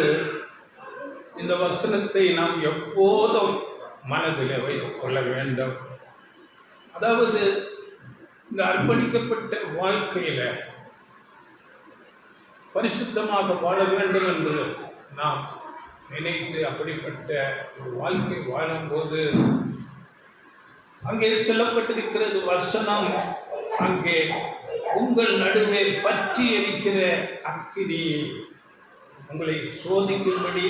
இந்த வசனத்தை நாம் எப்போதும் மனதில் வைத்துக் கொள்ள வேண்டும். அதாவது இந்த அர்ப்பணிக்கப்பட்ட வாழ்க்கையில பரிசுத்தமாக வாழ வேண்டும் என்று நாம் நினைத்து அப்படிப்பட்ட ஒரு வாழ்க்கை வாழும்போது அங்கே சொல்லப்பட்டிருக்கிறது வசனம், அங்கே உங்கள் நடுவே பற்றி எரிக்கிற அக்கினி, உங்களை சோதிக்கும்படி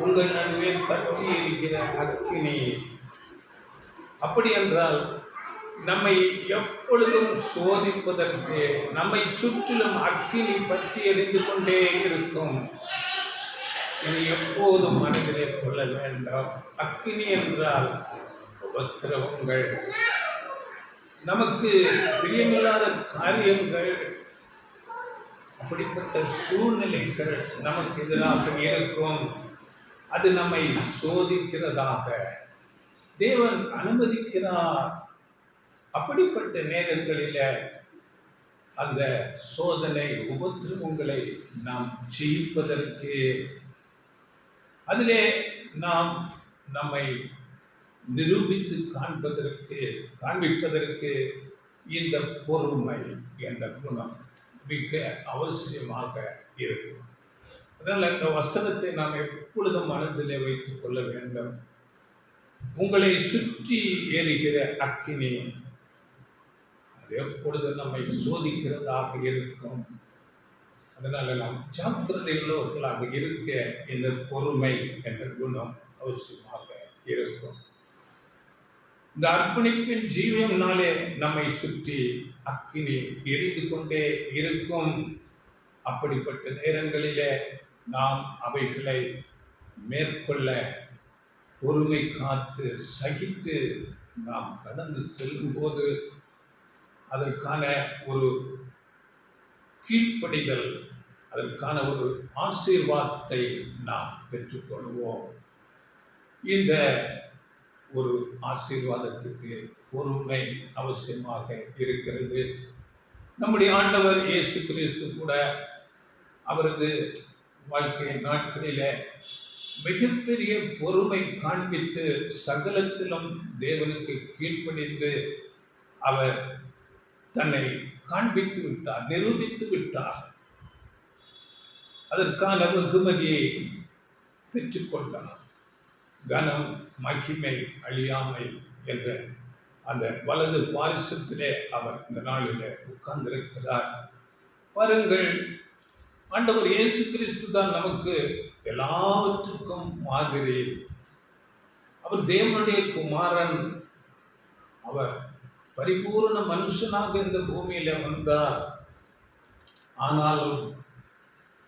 உங்கள் நடுவே பற்றி எரிக்கிற அக்கினி. அப்படி என்றால் நம்மை எப்பொழுதும் சோதிப்பதற்கு நம்மை சுற்றிலும் அக்கினி பற்றி எரிந்து கொண்டே இருக்கும். இது எப்போதும் மனதிலே கொள்ள வேண்டாம். அக்கினி என்றால் உபத்திரவங்கள், நமக்கு பிரியமில்லாத காரியங்கள், அப்படிப்பட்ட சூழ்நிலைகள் நமக்கு எதிராக இருக்கும். அது நம்மை சோதிக்கிறதாக தேவன் அனுமதிக்கிறார். அப்படிப்பட்ட நேரங்களில் அந்த சோதனை உபத்திரவங்களை நாம் ஜெயிப்பதற்கு, அதிலே நாம் நம்மை நிரூபித்து காண்பிப்பதற்கு இந்த பொறுமை என்ற குணம் மிக அவசியமாக இருக்கும். அதனால் இந்த வசனத்தை நாம் எப்பொழுதும் மனதிலே வைத்துக் கொள்ள வேண்டும். உங்களை சுற்றி எரிகிற அக்கினி, அது எப்பொழுதும் நம்மை சோதிக்கிறதாக இருக்கும். அதனால் நாம் ஜாக்கிரதை உள்ளவர்களாக இருக்க இந்த பொறுமை என்ற குணம் அவசியமாக இருக்கும். இந்த அர்ப்பணிப்பின் ஜீவியம்னாலே நம்மை சுற்றி அக்கினி எரிந்து கொண்டே இருக்கும். அப்படிப்பட்ட நேரங்களிலே நாம் அவைகளை மேற்கொள்ள பொறுமை காத்து சகித்து நாம் கடந்து செல்லும்போது அதற்கான ஒரு கீழ்ப்படிதல், அதற்கான ஒரு ஆசீர்வாதத்தை நாம் பெற்றுக்கொள்வோம். இந்த ஒரு ஆசீர்வாதத்துக்கு பொறுமை அவசியமாக இருக்கிறது. நம்முடைய ஆண்டவர் இயேசு கிறிஸ்து கூட அவரது வாழ்க்கை நாட்களில் மிகப்பெரிய பொறுமை காண்பித்து சகலத்திலும் தேவனுக்கு கீழ்ப்படிந்து அவர் தன்னை காண்பித்து விட்டார், நிரூபித்து விட்டார். அதற்கான வெகுமதியை பெற்றுக்கொண்டார். கனம், மகிமை, அழியாமை என்ற அந்த வலது பாரிசத்திலே அவர் இந்த நாளில் உட்கார்ந்திருக்கிறார். பாருங்கள், ஆண்டவர் இயேசு கிறிஸ்து தான் நமக்கு எல்லாவற்றுக்கும் மாதிரி. அவர் தேவனுடைய குமாரன். அவர் பரிபூர்ண மனுஷனாக இந்த பூமியில வந்தார். ஆனாலும்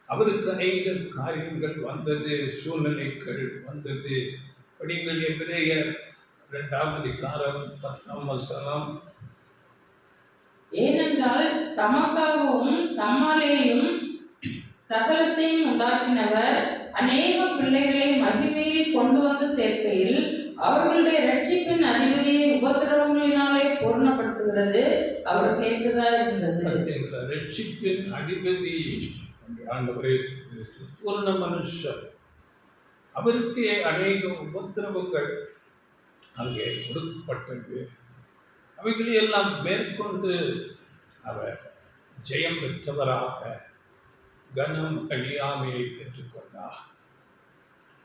அவருக்கு அநேக காரியங்கள் வந்தது, சூழ்நிலைகள் வந்தது. படிங்கள் எபிரேயர் 2ஆம் அதிகாரம் 10ஆம் வசனம். ஏனென்றால் தமக்காகவும் தம்மாலேயும் சகலத்தையும் உண்டாக்கினவர் அநேக பிள்ளைகளை மகிமையில் கொண்டு வந்து சேர்க்கையில் அவர்களுடைய ரட்சிப்பின் அதிபதியை உபத்திரவங்களினாலே பூர்ணப்படுத்துகிறது அவர் கேட்கதா இருந்தது. ரட்சிப்பின் அதிபதி ஆண்டவர் இயேசு கிறிஸ்து பூர்ண மனுஷர். அவருக்கு அநேக உபத்திரவங்கள் அங்கே கொடுக்கப்பட்டது. அவைகளையெல்லாம் மேற்கொண்டு அவர் ஜெயம் பெற்றவராக கனம், அழியாமையை பெற்றுக்கொண்டார்.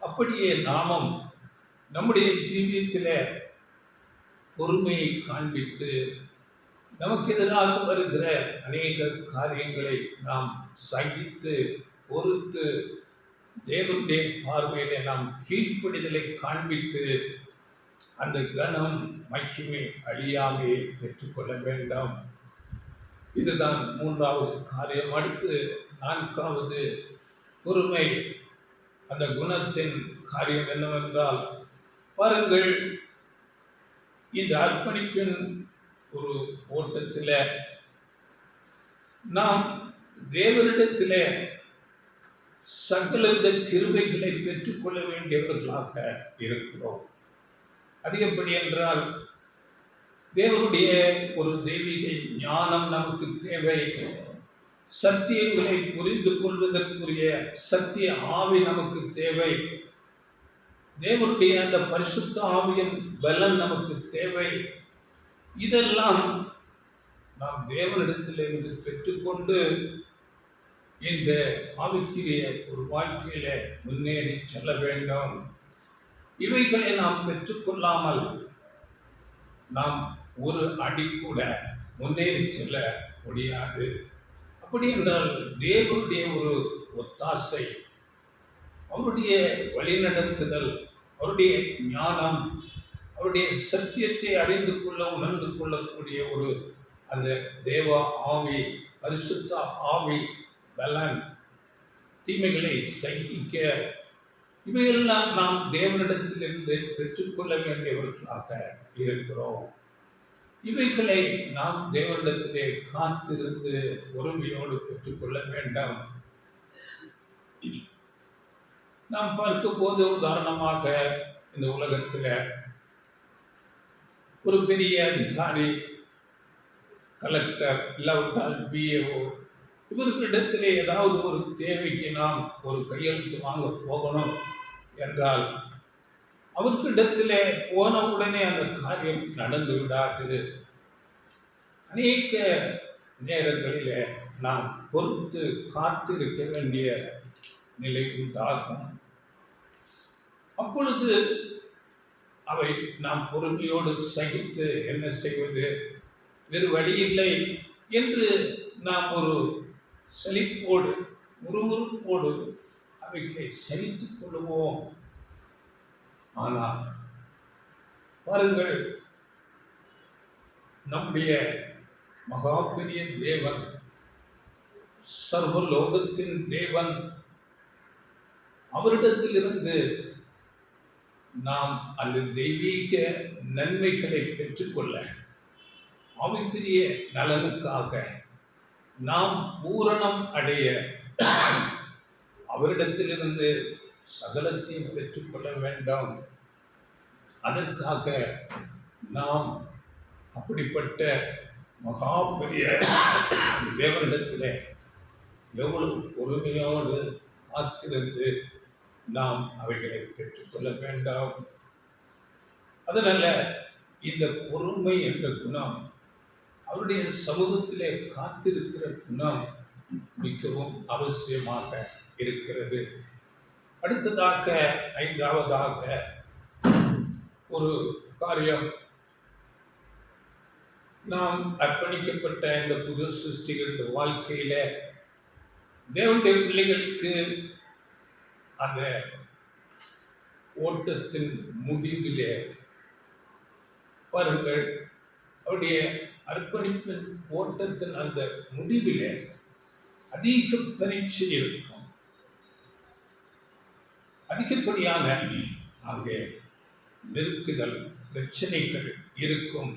அப்படியே நாமும் நம்முடைய ஜீவியத்தில் பொறுமையை காண்பித்து நமக்கு எதிராக வருகிற அநேக காரியங்களை நாம் சகித்து பொறுத்து தேவனுடைய பார்வையிலே நாம் கீழ்ப்படிதலை காண்பித்து அந்த கனம், மகிமை, அழியாமையை பெற்றுக்கொள்ள வேண்டும். இதுதான் 3வது காரியம். அடுத்து 4வது பொறுமை, அந்த குணத்தின் காரியம் என்னவென்றால், பாருங்கள், இந்த அர்ப்பணிப்பின் ஒரு ஓட்டத்தில் நாம் தேவனிடத்தில் சகலவித கிருபைகளை பெற்றுக்கொள்ள வேண்டியவர்களாக இருக்கிறோம். அது எப்படி என்றால், தேவனுடைய ஒரு தெய்வீக ஞானம் நமக்கு தேவை. சத்தியங்களை புரிந்து கொள்வதற்குரிய சத்திய ஆவி நமக்கு தேவை. தேவனுடைய அந்த பரிசுத்த ஆவியின் பலன் நமக்கு தேவை. இதெல்லாம் நாம் தேவனிடத்திலிருந்து பெற்றுக்கொண்டு இந்த ஆவிக்குரிய ஒரு வாழ்க்கையில முன்னேறி செல்ல வேண்டும். இவைகளை நாம் பெற்றுக்கொள்ளாமல் நாம் ஒரு அடி கூட முன்னேறி செல்ல முடியாது. அப்படி என்றால் தேவனுடைய ஒரு ஒத்தாசை, அவருடைய வழிநடத்துதல், அவருடைய ஞானம், அவருடைய சத்தியத்தை அறிந்து கொள்ள உணர்ந்து கொள்ளக்கூடிய ஒரு அந்த தேவ ஆவி, பரிசுத்த ஆவி, பலன், தீமைகளை சகிக்க, இவையெல்லாம் நாம் தேவனிடத்திலிருந்து பெற்றுக்கொள்ள வேண்டியவர்களாக இருக்கிறோம். இவைகளை நாம் தேவனிடத்திலே காத்திருந்து பொறுமையோடு பெற்றுக்கொள்ள வேண்டாம். நாம் பார்க்கும் போது உதாரணமாக இந்த உலகத்தில் ஒரு பெரிய அதிகாரி, கலெக்டர், இல்லாவிட்டால் பிஏஓ, இவர்களிடத்திலே ஏதாவது ஒரு தேவைக்கு நாம் ஒரு கையெழுத்து வாங்க போகணும் என்றால் அவர்களிடத்திலே போன உடனே அந்த காரியம் நடந்து விடாது. அநேக நேரங்களிலே நாம் பொறுத்து காத்திருக்க வேண்டிய நிலை உண்டாகும். அப்பொழுது அவை நாம் பொறுமையோடு சகித்து என்ன செய்வது, வேறு வழியில்லை என்று நாம் ஒரு செழிப்போடு முறுமுறுப்போடு அவைகளை சகித்துக் கொள்வோம். ஆனால் பாருங்கள், நம்முடைய மகா பெரிய தேவன், சர்வலோகத்தின் தேவன், அவரிடத்திலிருந்து நாம் அந்த தெய்வீக நன்மைகளை பெற்றுக்கொள்ள, ஆவிக்குரிய நலனுக்காக நாம் பூரணம் அடைய அவரிடத்திலிருந்து சகலத்தையும் பெற்றுக்கொள்ள வேண்டும். அதற்காக நாம் அப்படிப்பட்ட மகா பெரிய தேவனிடத்திலே எவ்வளவு பொறுமையோடு காத்திருந்து நாம் அவைகளை பெற்றுக்கொள்ள வேண்டாம். அதனால இந்த பொறுமை என்ற குணம், அவருடைய சமூகத்திலே காத்திருக்கிற குணம் மிகவும் அவசியமாக இருக்கிறது. அடுத்ததாக, ஐந்தாவதாக ஒரு காரியம், நாம் அர்ப்பணிக்கப்பட்ட இந்த புது சிருஷ்டிகள் வாழ்க்கையில தேவனுடைய பிள்ளைகளுக்கு அந்த ஓட்டத்தின் முடிவிலே பாருங்கள், அவருடைய அர்ப்பணிப்பின் ஓட்டத்தின் அந்த முடிவிலே அதிக பரீட்சை இருக்கும், அதிகப்படியான அங்கே நெருக்குதல், பிரச்சனைகள் இருக்கும்.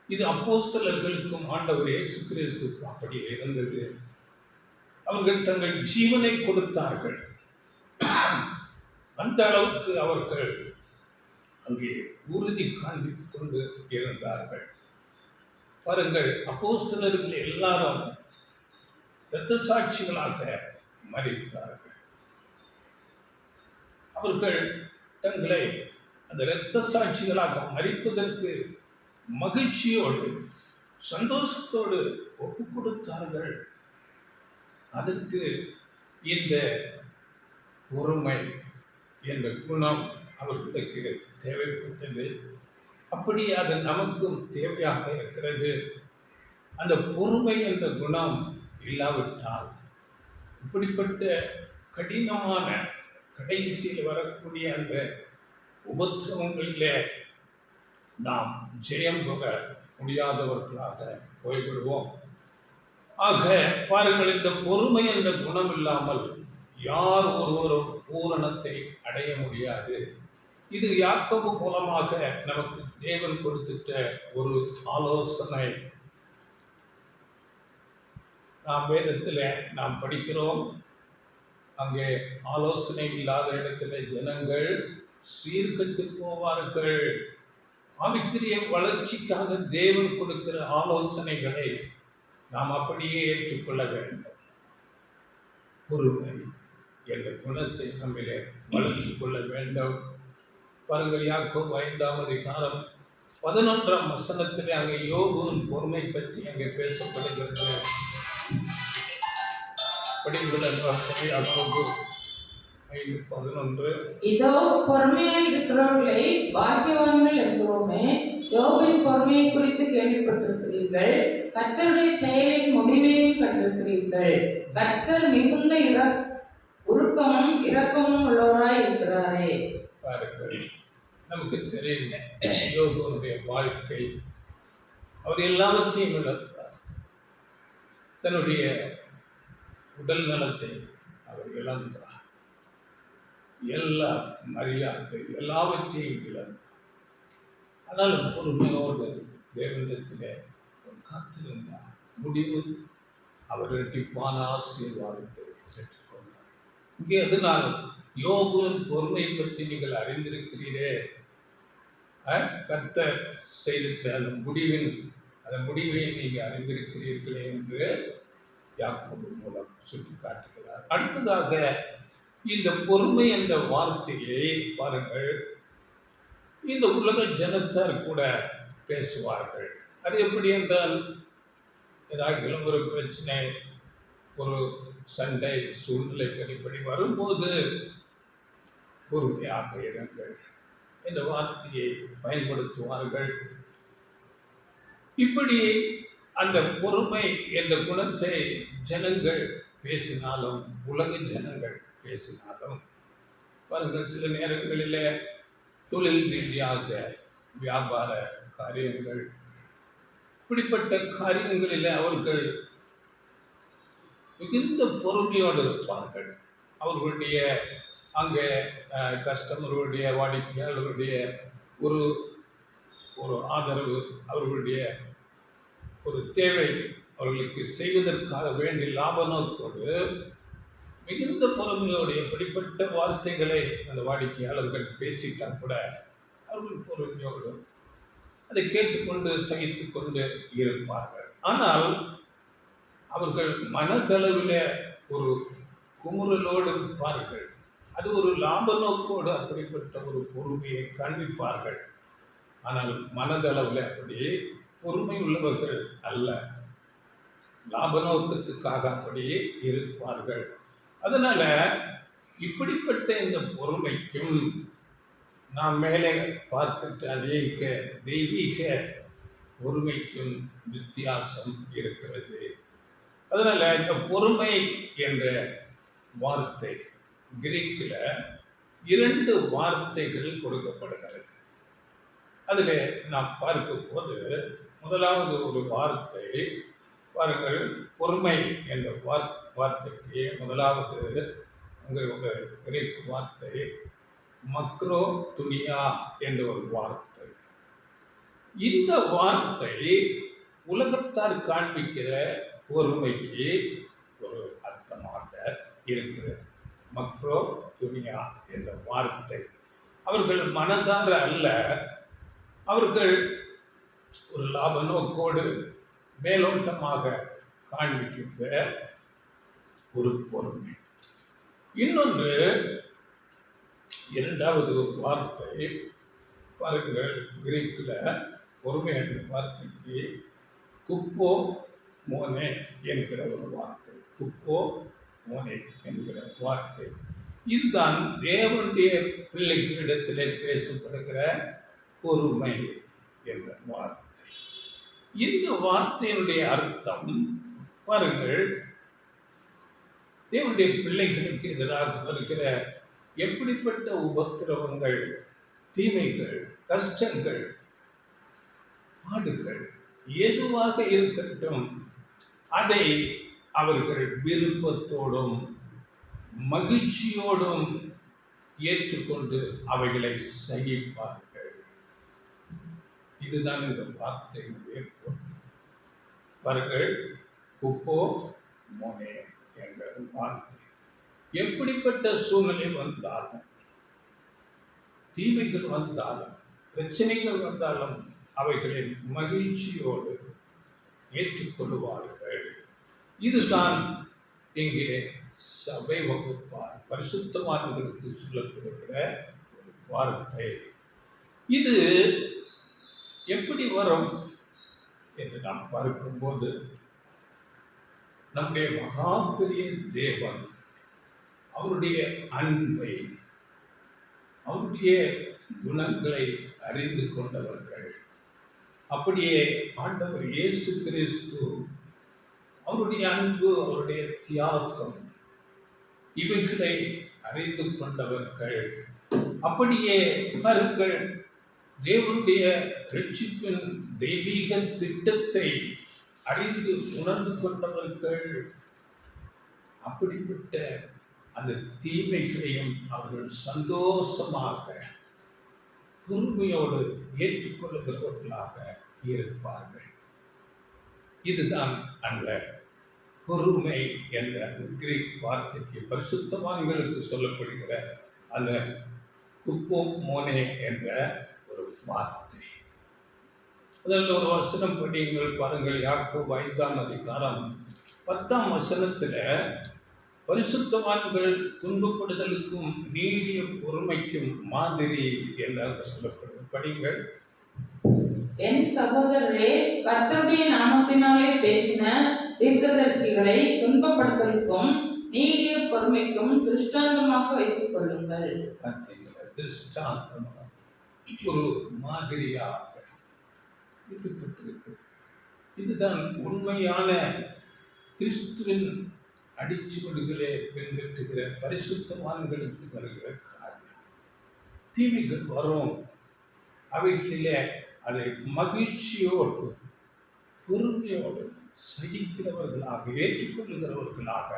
இது அப்போஸ்தலர்களுக்கும் ஆண்டவர் இயேசு கிறிஸ்துவுக்கு அப்படியே இருந்தது. அவர்கள் தங்கள் ஜீவனை கொடுத்தார்கள். அந்த அளவுக்கு அவர்கள் அங்கே உறுதி காண்பித்துக் கொண்டு இருந்தார்கள். பாருங்கள், அப்போஸ்தலர்கள் எல்லாரும் இரத்த சாட்சிகளாக மரித்தார்கள். அவர்கள் தங்களை அந்த இரத்த சாட்சிகளாக மரிப்பதற்கு மகிழ்ச்சியோடு சந்தோஷத்தோடு ஒப்பு கொடுத்தார்கள். அதற்கு இந்த பொறுமை என்ற குணம் அவர்களுக்கு தேவைப்பட்டது. அப்படி அது நமக்கும் தேவையாக இருக்கிறது. அந்த பொறுமை என்ற குணம் இல்லாவிட்டால் இப்படிப்பட்ட கடினமான கடைசியில் வரக்கூடிய அந்த உபத்திரவங்களிலே நாம் ஜெயம் பெற முடியாதவர்களாக போய்விடுவோம். ஆக பாருங்கள், இந்த பொறுமை என்ற குணம் இல்லாமல் யார் ஒருவரும் பூரணத்தை அடைய முடியாது. இது யாக்கோபு மூலமாக நமக்கு தேவன் கொடுத்துட்ட ஒரு ஆலோசனை. நாம் வேதத்தில் நாம் படிக்கிறோம், அங்கே ஆலோசனை இல்லாத இடத்துல ஜனங்கள் சீர்கட்டு போவார்கள். ஆவிக்குரிய வளர்ச்சிக்காக தேவன் கொடுக்கிற ஆலோசனைகளை நாம் அப்படியே ஏற்றுக்கொள்ள வேண்டும். பொறுமை என்ற குணத்தை நம்மிலே வளர்த்து கொள்ள வேண்டும். பாருங்கள், யாக்கோபு 5ஆம் அதிகாரம் 11ஆம் வசனத்திலே அங்கே யோபுவின் பொறுமை பற்றி அங்கே பேசப்படுகிறது. படிங்கள் என்ற வாசனை யாக்கோபு 5:11. இதோ பொறுமையாய் இருக்கிறவர்களை பாக்கியவான்கள் என்கிறோமே, யோபின் பொறுமையை குறித்து கேள்விப்பட்டிருக்கிறீர்கள், கர்த்தருடைய செயலின் முடிவையும் கண்டிருக்கிறீர்கள். கர்த்தர் மிகுந்த உருக்கமும் இரக்கமும் உள்ளவராய் இருக்கிறாரே. பாருங்கள், நமக்கு தெரியும் யோபுடைய வாழ்க்கை. அவர் எல்லாவற்றையும் இழந்தார். தன்னுடைய உடல் நலத்தை அவர் இழந்தார். எல்லா மரியாதை எல்லாவற்றையும் இழந்தார். ஆனாலும் பொறுமையோடு தேவனிடத்திலே அவர் காத்திருந்தார். முடிவு அவர் இரட்டிப்பான ஆசீர்வாதத்தை பெற்றுக்கொண்டார். இங்கே அதனால் யோபுவின் பொறுமை பற்றி நீங்கள் அறிந்திருக்கிறீரே, கர்த்தர் செய்திட்ட அந்த முடிவை நீங்கள் அறிந்திருக்கிறீர்களே என்று யாக்கோபு மூலம் சுட்டி காட்டுகிறார். அடுத்ததாக இந்த பொறுமை என்ற வார்த்தையை பாருங்கள், இந்த உலக ஜனத்தார் கூட பேசுவார்கள். அது எப்படி என்றால், ஏதாகிலும் ஒரு பிரச்சனை, ஒரு சண்டை சூழ்நிலைகள் இப்படி வரும்போது பொறுமையாக இருங்கள் என்ற வார்த்தையை பயன்படுத்துவார்கள். இப்படி அந்த பொறுமை என்ற குணத்தை ஜனங்கள் பேசினாலும், உலக ஜனங்கள் பேசினாலும் பாருங்கள், சில நேரங்களில் தொழில் ரீதியாக வியாபார காரியங்கள், இப்படிப்பட்ட காரியங்களில் அவர்கள் மிகுந்த பொறுமையோடு இருப்பார்கள். அவர்களுடைய அங்கே கஸ்டமர்களுடைய வாடிக்கையாளர்களுடைய ஒரு ஒரு ஆதரவு, அவர்களுடைய ஒரு தேவை அவர்களுக்கு செய்வதற்காக வேண்டிய லாப நோக்கோடு மிகுந்த பொறுமையோடு எப்படிப்பட்ட வார்த்தைகளை அந்த வாடிக்கையாளர்கள் பேசிட்டால் கூட அவர்கள் பொறுமையோடு அதை கேட்டுக்கொண்டு சகித்து கொண்டு இருப்பார்கள். ஆனால் அவர்கள் மனதளவில் ஒரு குமுறலோடு இருப்பார்கள். அது ஒரு லாப நோக்கோடு அப்படிப்பட்ட ஒரு பொறுமையை காண்பிப்பார்கள். ஆனால் மனதளவில் அப்படி பொறுமை உள்ளவர்கள் அல்ல, லாப நோக்கத்துக்காக அப்படியே இருப்பார்கள். அதனால இப்படிப்பட்ட இந்த பொறுமைக்கும் நாம் மேலே பார்த்துட்டு அநேக தெய்வீக பொறுமைக்கும் வித்தியாசம் இருக்கிறது. அதனால இந்த பொறுமை என்ற வார்த்தை கிரீக்கில் 2 வார்த்தைகள் கொடுக்கப்படுகிறது. அதில் நாம் பார்க்கும்போது முதலாவது ஒரு வார்த்தை பாருங்கள், பொறுமை என்ற வார்த்தைக்கு முதலாவது அங்கே ஒரு கிரீக் வார்த்தை மக்ரோ துனியா என்ற ஒரு வார்த்தை. இந்த வார்த்தை உலகத்தார் காண்பிக்கிற பொறுமைக்கு ஒரு அர்த்தமாக இருக்கிறது. மக்ரோ துனியா என்ற வார்த்தை அவர்கள் மனதார அல்ல, அவர்கள் ஒரு லாப நோக்கோடு மேலோட்டமாக காண்பிக்கின்ற ஒரு பொறுமை. இன்னொன்று, இரண்டாவது ஒரு வார்த்தை பாருங்கள், கிரீக்கில் பொறுமை என்ற வார்த்தைக்கு குப்போ மோனே என்கிற ஒரு வார்த்தை, குப்போ மோனே என்கிற வார்த்தை. இதுதான் தேவனுடைய பிள்ளைகளிடத்திலே பேசப்படுகிற பொறுமை என்ற வார்த்தை. இந்த வார்த்தையினுடைய அர்த்தம் பாருங்கள், தேவனுடைய பிள்ளைகளுக்கு எதிராக வருகிற எப்படிப்பட்ட உபத்திரவங்கள், தீமைகள், கஷ்டங்கள், பாடுகள் எதுவாக இருக்கட்டும், அதை அவர்கள் விருப்பத்தோடும் மகிழ்ச்சியோடும் ஏற்றுக்கொண்டு அவைகளை சகிப்பார்கள். இதுதான் இந்த வார்த்தையினுடைய பொருள். பாருங்கள், குப்போ மோனே என்ற வார்த்தை எப்படிப்பட்ட சூழ்நிலை வந்தாலும், தீமைகள் வந்தாலும், பிரச்சனைகள் வந்தாலும் அவைகளை மகிழ்ச்சியோடு ஏற்றுக்கொள்வார்கள். இதுதான் இங்கே சபை வகுப்பார் பரிசுத்தவான்களுக்கு சொல்லப்படுகிற ஒரு வார்த்தை. இது எப்படி வரும் என்று நாம் பார்க்கும்போது, நம்முடைய மகா பெரிய தேவன் அவருடைய அன்பை, அவருடைய குணங்களை அறிந்து கொண்டவர்கள். அப்படியே ஆண்டவர் இயேசு கிறிஸ்து அவருடைய அன்பு, அவருடைய தியாகம், இவைகளை அறிந்து கொண்டவர்கள். அப்படியே பாருங்கள், தேவனுடைய ரட்சிப்பின் தெய்வீக திட்டத்தை அறிந்து உணர்ந்து கொண்டவர்கள். அப்படிப்பட்ட அந்த தீமைகளையும் அவர்கள் சந்தோஷமாக பொறுமையோடு ஏற்றுக்கொள்ளுகிறவர்களாக இருப்பார்கள். இதுதான் அந்த பொறுமை என்ற அந்த கிரீக் வார்த்தைக்கு, பரிசுத்தவான்களுக்கு சொல்லப்படுகிற அந்த குப்போமோனே என்ற ஒரு வார்த்தை. அதில் ஒரு வசனம் படியுங்கள் பாருங்கள். யாக்கோபு 5ஆம் அதிகாரம் 10ஆம் வசனத்தில் பரிசுத்தவான்கள் துன்பப்படுதலுக்கும் நீடிய பொறுமைக்கும் மாதிரி என்று சொல்லப்படுது. படிங்கள். என் சகோதரரே, கர்த்தருடைய நாமத்தினாலே பேசின தீர்க்கதரிசிகளை துன்பப்படுத்தலுக்கும் நீடிய பொறுமைக்கும் திருஷ்டாந்தமாக வைத்துக் கொள்ளுங்கள். திருஷ்டாந்தமாக ஒரு மாதிரியாக வைக்கப்பட்டிருக்கிறது. இதுதான் உண்மையான கிறிஸ்துவின் அடிச்சுவடுகளே பின்பற்றுகிற பரிசுத்தவான்களுக்கு வருகிற காரியம். தீமைகள் வரும், அவைகளிலே அதை மகிழ்ச்சியோடு பொறுமையோடு சகிக்கிறவர்களாக ஏற்றுக்கொள்ளுகிறவர்களாக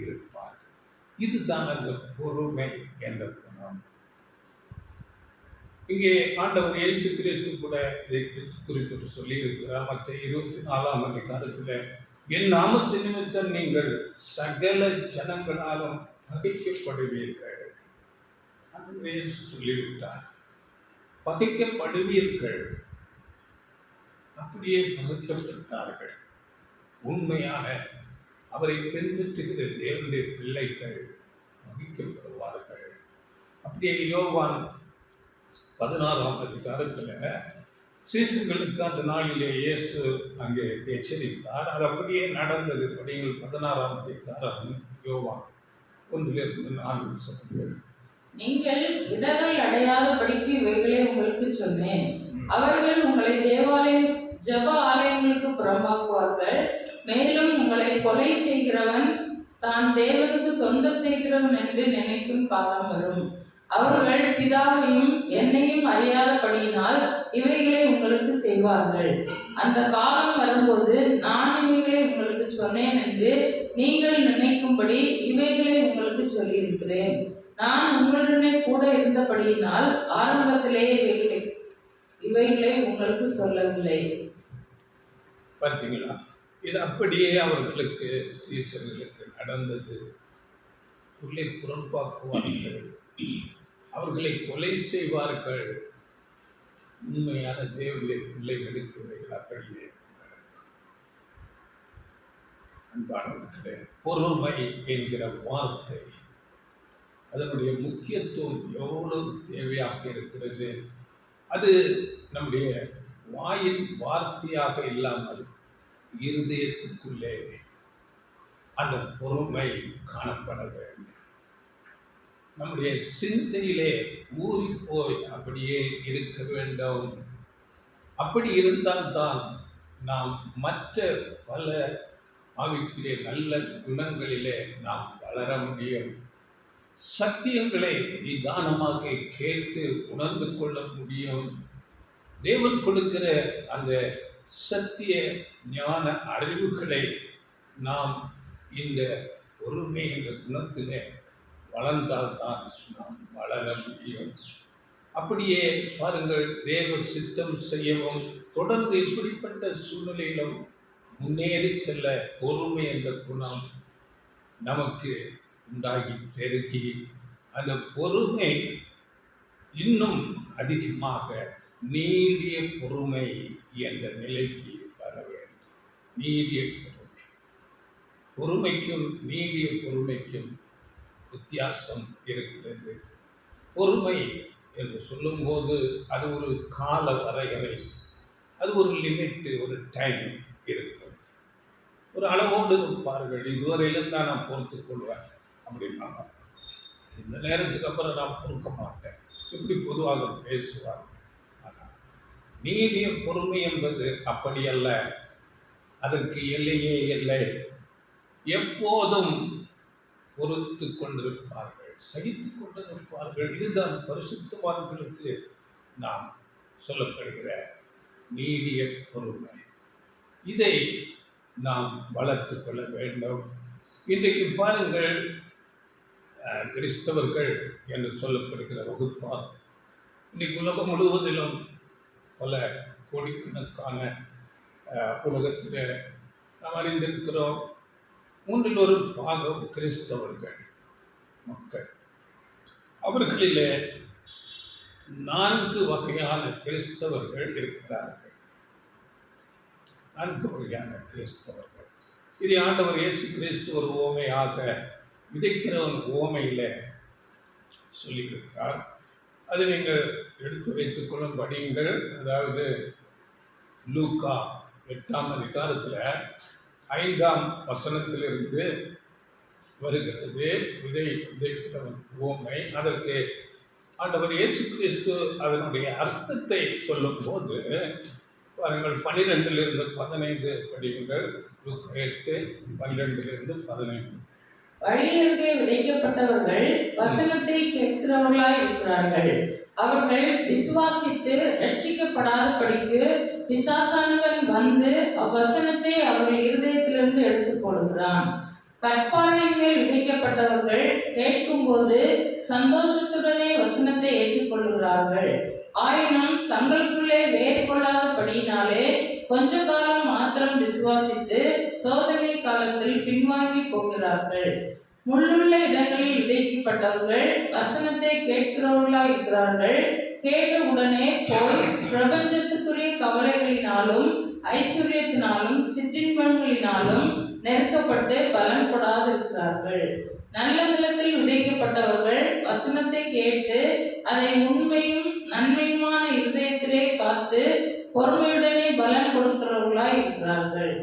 இருப்பார்கள். இதுதான் அந்த பொறுமை என்ற குணம். இங்கே ஆண்டவர் இயேசு கிறிஸ்து கூட இதை குறிப்பிட்டு சொல்லியிருக்கிறார். மற்ற 24ஆம் அதிகாரத்தில், என் நாமத்து நிமித்தம் நீங்கள் சகல ஜனங்களாலும் பகைக்கப்படுவீர்கள். ஆண்டவர் இயேசு சொல்லிவிட்டார், பகைக்கப்படுவீர்கள். அப்படியே பகைக்கப்பட்டார்கள். உண்மையான அவரை பின்பற்றுகிற தேவனுடைய பிள்ளைகள் பகைக்கப்படுவார்கள். அப்படியே யோவான் 16ஆம் அதிகாரத்தில் சீசர்களுக்கு அந்த நாளிலே இயேசு அங்கே எச்சரித்தார். அது அப்படியே நடந்தது. படிங்கள் 16ஆம் அதிகாரம் யோவான் 1-4. நீங்கள் இடர்கள் அடையாதபடிக்கு இவைகளை உங்களுக்கு சொன்னேன். அவர்கள் உங்களை தேவாலய ஜெப ஆலயங்களுக்கு புறம்பாக்குவார்கள். மேலும் உங்களை கொலை செய்கிறவன் தான் தேவனுக்கு தொண்டு செய்கிறவன் என்று நினைக்கும் காலம் வரும். அவர்கள் பிதாவையும் என்னையும் அறியாதபடியினால் இவைகளை உங்களுக்கு செய்வார்கள். அந்த காலம் வரும்போது நான் இவைகளை உங்களுக்கு சொன்னேன் என்று நீங்கள் நினைக்கும்படி இவைகளை உங்களுக்கு சொல்லியிருக்கிறேன். நான் உங்களுடனே கூட இருந்தபடியினால் ஆரம்பத்திலே இவைகளை உங்களுக்கு சொல்லவில்லை. பார்த்தீங்களா? இது அப்படியே அவர்களுக்கு, சீசர்களுக்கு நடந்தது. உள்ளே புறம்பாக்குவார்கள், அவர்களை கொலை செய்வார்கள். உண்மையான தேவனுடைய பிள்ளைகளுக்கு இவைகள் அப்படியே நடக்கும். அன்பானவர்களே, பொறுமை என்கிற வார்த்தை, அதனுடைய முக்கியத்துவம் எவ்வளவு தேவையாக இருக்கிறது. அது நம்முடைய வாயின் வார்த்தையாக இல்லாமல் இருதயத்துக்குள்ளே அந்த பொறுமை காணப்பட வேண்டும். நம்முடைய சிந்தையிலே ஊறி போய் அப்படியே இருக்க வேண்டும். அப்படி இருந்தால்தான் நாம் மற்ற பல ஆவிக்குரிய நல்ல குணங்களிலே நாம் வளர முடியும். சத்தியங்களை நிதானமாக கேட்டு உணர்ந்து கொள்ள முடியும். தேவன் கொடுக்கிற அந்த சத்திய ஞான அறிவுகளை நாம் இந்த பொறுமை என்ற குணத்திலே வளர்ந்தால்தான் நாம் வளர முடியும். அப்படியே பாருங்கள், தேவ சித்தம் செய்யவும் தொடர்ந்து இப்படிப்பட்ட சூழ்நிலையிலும் முன்னேறி செல்ல பொறுமை என்ற குணம் நமக்கு உண்டாகி பெருகி அந்த பொறுமை இன்னும் அதிகமாக நீடிய பொறுமை என்ற நிலைக்கு வர வேண்டும். நீடிய பொறுமை, பொறுமைக்கும் நீடிய பொறுமைக்கும் வித்தியாசம் இருக்கிறது. பொறுமை என்று சொல்லும்போது அது ஒரு கால வரையறை, அது ஒரு லிமிட்டு, ஒரு டைம் இருக்கும். ஒரு அளவோடு இருப்பார்கள். இதுவரையிலும் தான் நான் பொறுத்துக் கொள்வேன் அப்படின்னாங்க. இந்த நேரத்துக்கு அப்புறம் நான் பொறுக்க மாட்டேன், இப்படி பொதுவாக பேசுவார்கள். ஆனால் நீடிய பொறுமை என்பது அப்படி அல்ல. அதற்கு எல்லையே இல்லை. எப்போதும் பொறுத்து கொண்டிருப்பார்கள், சகித்து கொண்டிருப்பார்கள். இதுதான் பரிசுத்தவான்களுக்கு நாம் சொல்லப்படுகிற நீடிய பொறுமை. இதை நாம் வளர்த்து கொள்ள வேண்டும். இன்றைக்கு பாருங்கள், கிறிஸ்தவர்கள் என்று சொல்லப்படுகிற வகுப்பார் இன்றைக்கு உலகம் முழுவதிலும் பல கோடிக்கணக்கான உலகத்தில் நாம் அறிந்திருக்கிறோம். 1/3 கிறிஸ்தவர்கள் மக்கள். அவர்களிலே 4 வகையான கிறிஸ்தவர்கள் இருக்கிறார்கள். 4 வகையான கிறிஸ்தவர்கள். இதை ஆண்டவர் இயேசு கிறிஸ்து ஒரு உவமையாக விதைக்கிறவன் உவமையில் சொல்லியிருக்கிறார். அதை நீங்கள் எடுத்து வைத்துக் கொள்ளும் படியுங்கள். அதாவது லூக்கா 8ஆம் அதிகாரத்தில் 5ஆம் வசனத்திலிருந்து வருகிறது விதை விதைக்கிறவன் உவமை. அதற்கு ஆண்டவர் இயேசு கிறிஸ்து அதனுடைய அர்த்தத்தை சொல்லும்போது பாருங்கள், 12-15 படியுங்கள். லூக்கா 8:12-15. வழியருகே விதைக்கப்பட்டவர்கள் வசனத்தை கேட்கிறவர்களாய் இருக்கிறார்கள். அவர்கள் விசுவாசித்து ரட்சிக்கப்படாதபடிக்கு பிசாசானவன் வந்து அவ்வசனத்தை அவர்கள் இருதயத்திலிருந்து எடுத்துக் போடுகிறான். கற்பாறையின் மேல் விதைக்கப்பட்டவர்கள் கேட்கும்போது சந்தோஷத்துடனே வசனத்தை ஏற்றுக்கொள்கிறார்கள். ஆயினும் தங்களுக்குள்ளே வேறு கொள்ளாதபடியினாலே கொஞ்ச காலம் மாத்திரம் விசுவாசித்து சோதனை காலத்தில் பின்வாங்கி போகிறார்கள். முள்ளுள்ள இடங்களில் விதைக்கப்பட்டவர்கள் வசனத்தை கேட்கிறவர்களாய் இருக்கிறார்கள். கேட்ட உடனே போய் பிரபஞ்சத்துக்குரிய கவலைகளினாலும் ஐஸ்வர்யத்தினாலும் சிற்றின்பங்களினாலும் நெருக்கப்பட்டு பலன் கொடாதிருக்கிறார்கள். நல்ல நிலத்தில் விதைக்கப்பட்டவர்கள் வசனத்தை கேட்டு அதை உண்மையும் நன்மையுமான இருதயத்திலே காத்து பொறுமையுடனே பலன் கொடுக்கிறவர்களாய் இருக்கிறார்கள்.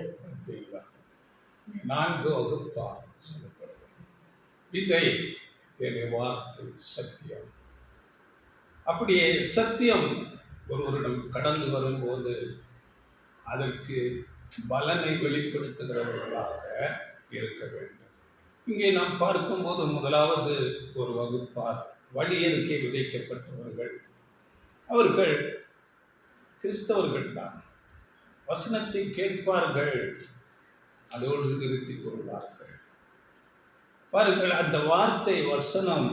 4 வகுப்பார் சொல்லப்படுகிறது. விதை என்ற வார்த்தை சத்தியம். அப்படியே சத்தியம் ஒருவரிடம் கடந்து வரும்போது அதற்கு பலனை வெளிப்படுத்துகிறவர்களாக இருக்க வேண்டும். இங்கே நாம் பார்க்கும்போது முதலாவது ஒரு வகுப்பார் வழியருகே விதைக்கப்பட்டவர்கள். அவர்கள் கிறிஸ்தவர்கள் தான். வசனத்தை கேட்பார்கள், அதோடு நிறுத்திக் கொள்வார்கள். பாருங்கள், அந்த வார்த்தை வசனம்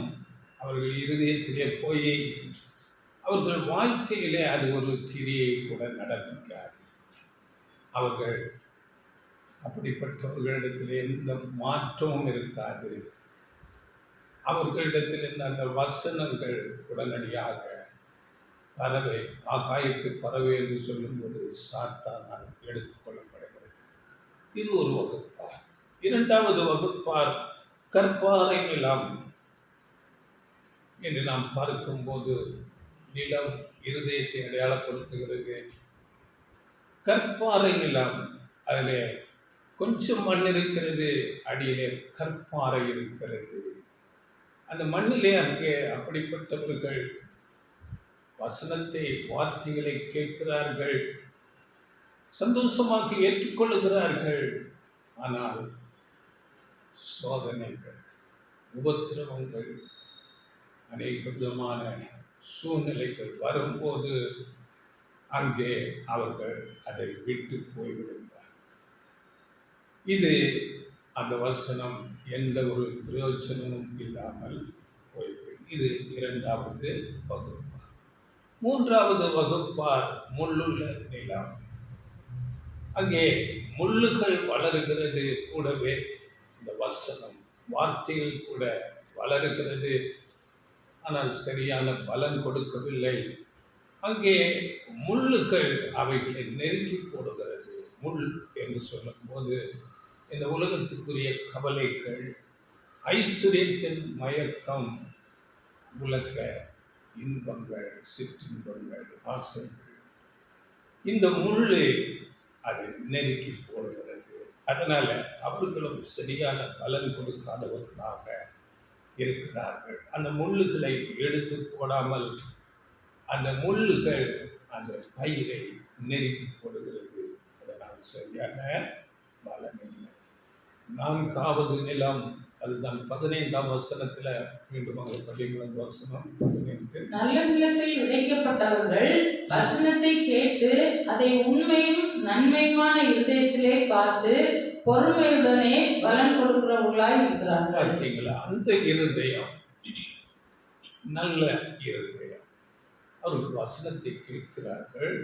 அவர்கள் இருதயத்திலே போய் அவர்கள் வாழ்க்கையிலே அது ஒரு கிரியை கூட நடப்பிக்காது. அவர்கள் அப்படிப்பட்டவர்களிடத்தில் எந்த மாற்றமும் இருக்காது. அவர்களிடத்தில் அந்த வசனங்கள் உடனடியாக பறவை, ஆகாயத்து பறவை என்று சொல்லும்போது சாத்தானால் எடுத்துக்கொள்ளப்படுகிறது. இது ஒரு வகுப்பார். 2வது வகுப்பார் கற்பாறை நிலம் என்று நாம் பார்க்கும்போது நிலம் இருதயத்தை அடையாளப்படுத்துகிறது. கற்பாறை நிலம், அதிலே கொஞ்சம் மண் இருக்கிறது, அடியிலே கற்பாறை இருக்கிறது. அந்த மண்ணிலே அங்கே அப்படிப்பட்டவர்கள் வசனத்தை, வார்த்தைகளை கேட்கிறார்கள், சந்தோஷமாக ஏற்றுக்கொள்ளுகிறார்கள். ஆனால் சோதனைகள், உபத்திரவங்கள், அநேக விதமான சூழ்நிலைகள் வரும்போது அங்கே அவர்கள் அதை விட்டு போய்விடுகிறார். இது அந்த வசனம் எந்த ஒரு பிரயோஜனமும் இல்லாமல் போய்விடும். இது 2வது வகுப்பார். 3வது வகுப்பார் முள்ளுள்ள நிலம். அங்கே முள்ளுகள் வளருகிறது, கூடவே இந்த வசனம், வார்த்தைகள் கூட வளருகிறது. ஆனால் சரியான பலன் கொடுக்கவில்லை. அங்கே முள்ளுகள் அவைகளை நெருக்கி போடுகிறது. முள் என்று சொல்லும்போது இந்த உலகத்துக்குரிய கவலைகள், ஐஸ்வர்யத்தின் மயக்கம், உலக இன்பங்கள், சிற்றின்பங்கள், ஆசைகள், இந்த முள்ளு அதை நெருக்கி போடுகிறது. அதனால அவர்களும் சரியான பலன் கொடுக்காதவர்களாக இருக்கிறார்கள். அந்த முள்ளுகளை எடுத்து போடாமல் அந்த முள்ளுகள் அந்த பயிரை நெருக்கி போடுகிறது. அதனால் சரியான பலன் இல்லை. 4வது நிலம், அதுதான் 15ஆம் வசனத்துல மீண்டுமாக படிக்கிற அந்த வசனம் 15. நல்ல நிலத்தில் விதைக்கப்பட்டவர்கள் வசனத்தை கேட்டு அதை உண்மையும் நன்மையுமான இருதயத்திலே பார்த்து பொறுமையுடனே பலன் கொடுக்கிறவர்களாய் இருக்கிறார்கள். பார்த்தீங்களா? அந்த இருதயம் நல்ல இருதயம். அவர்கள் வசனத்தை கேட்கிறார்கள்.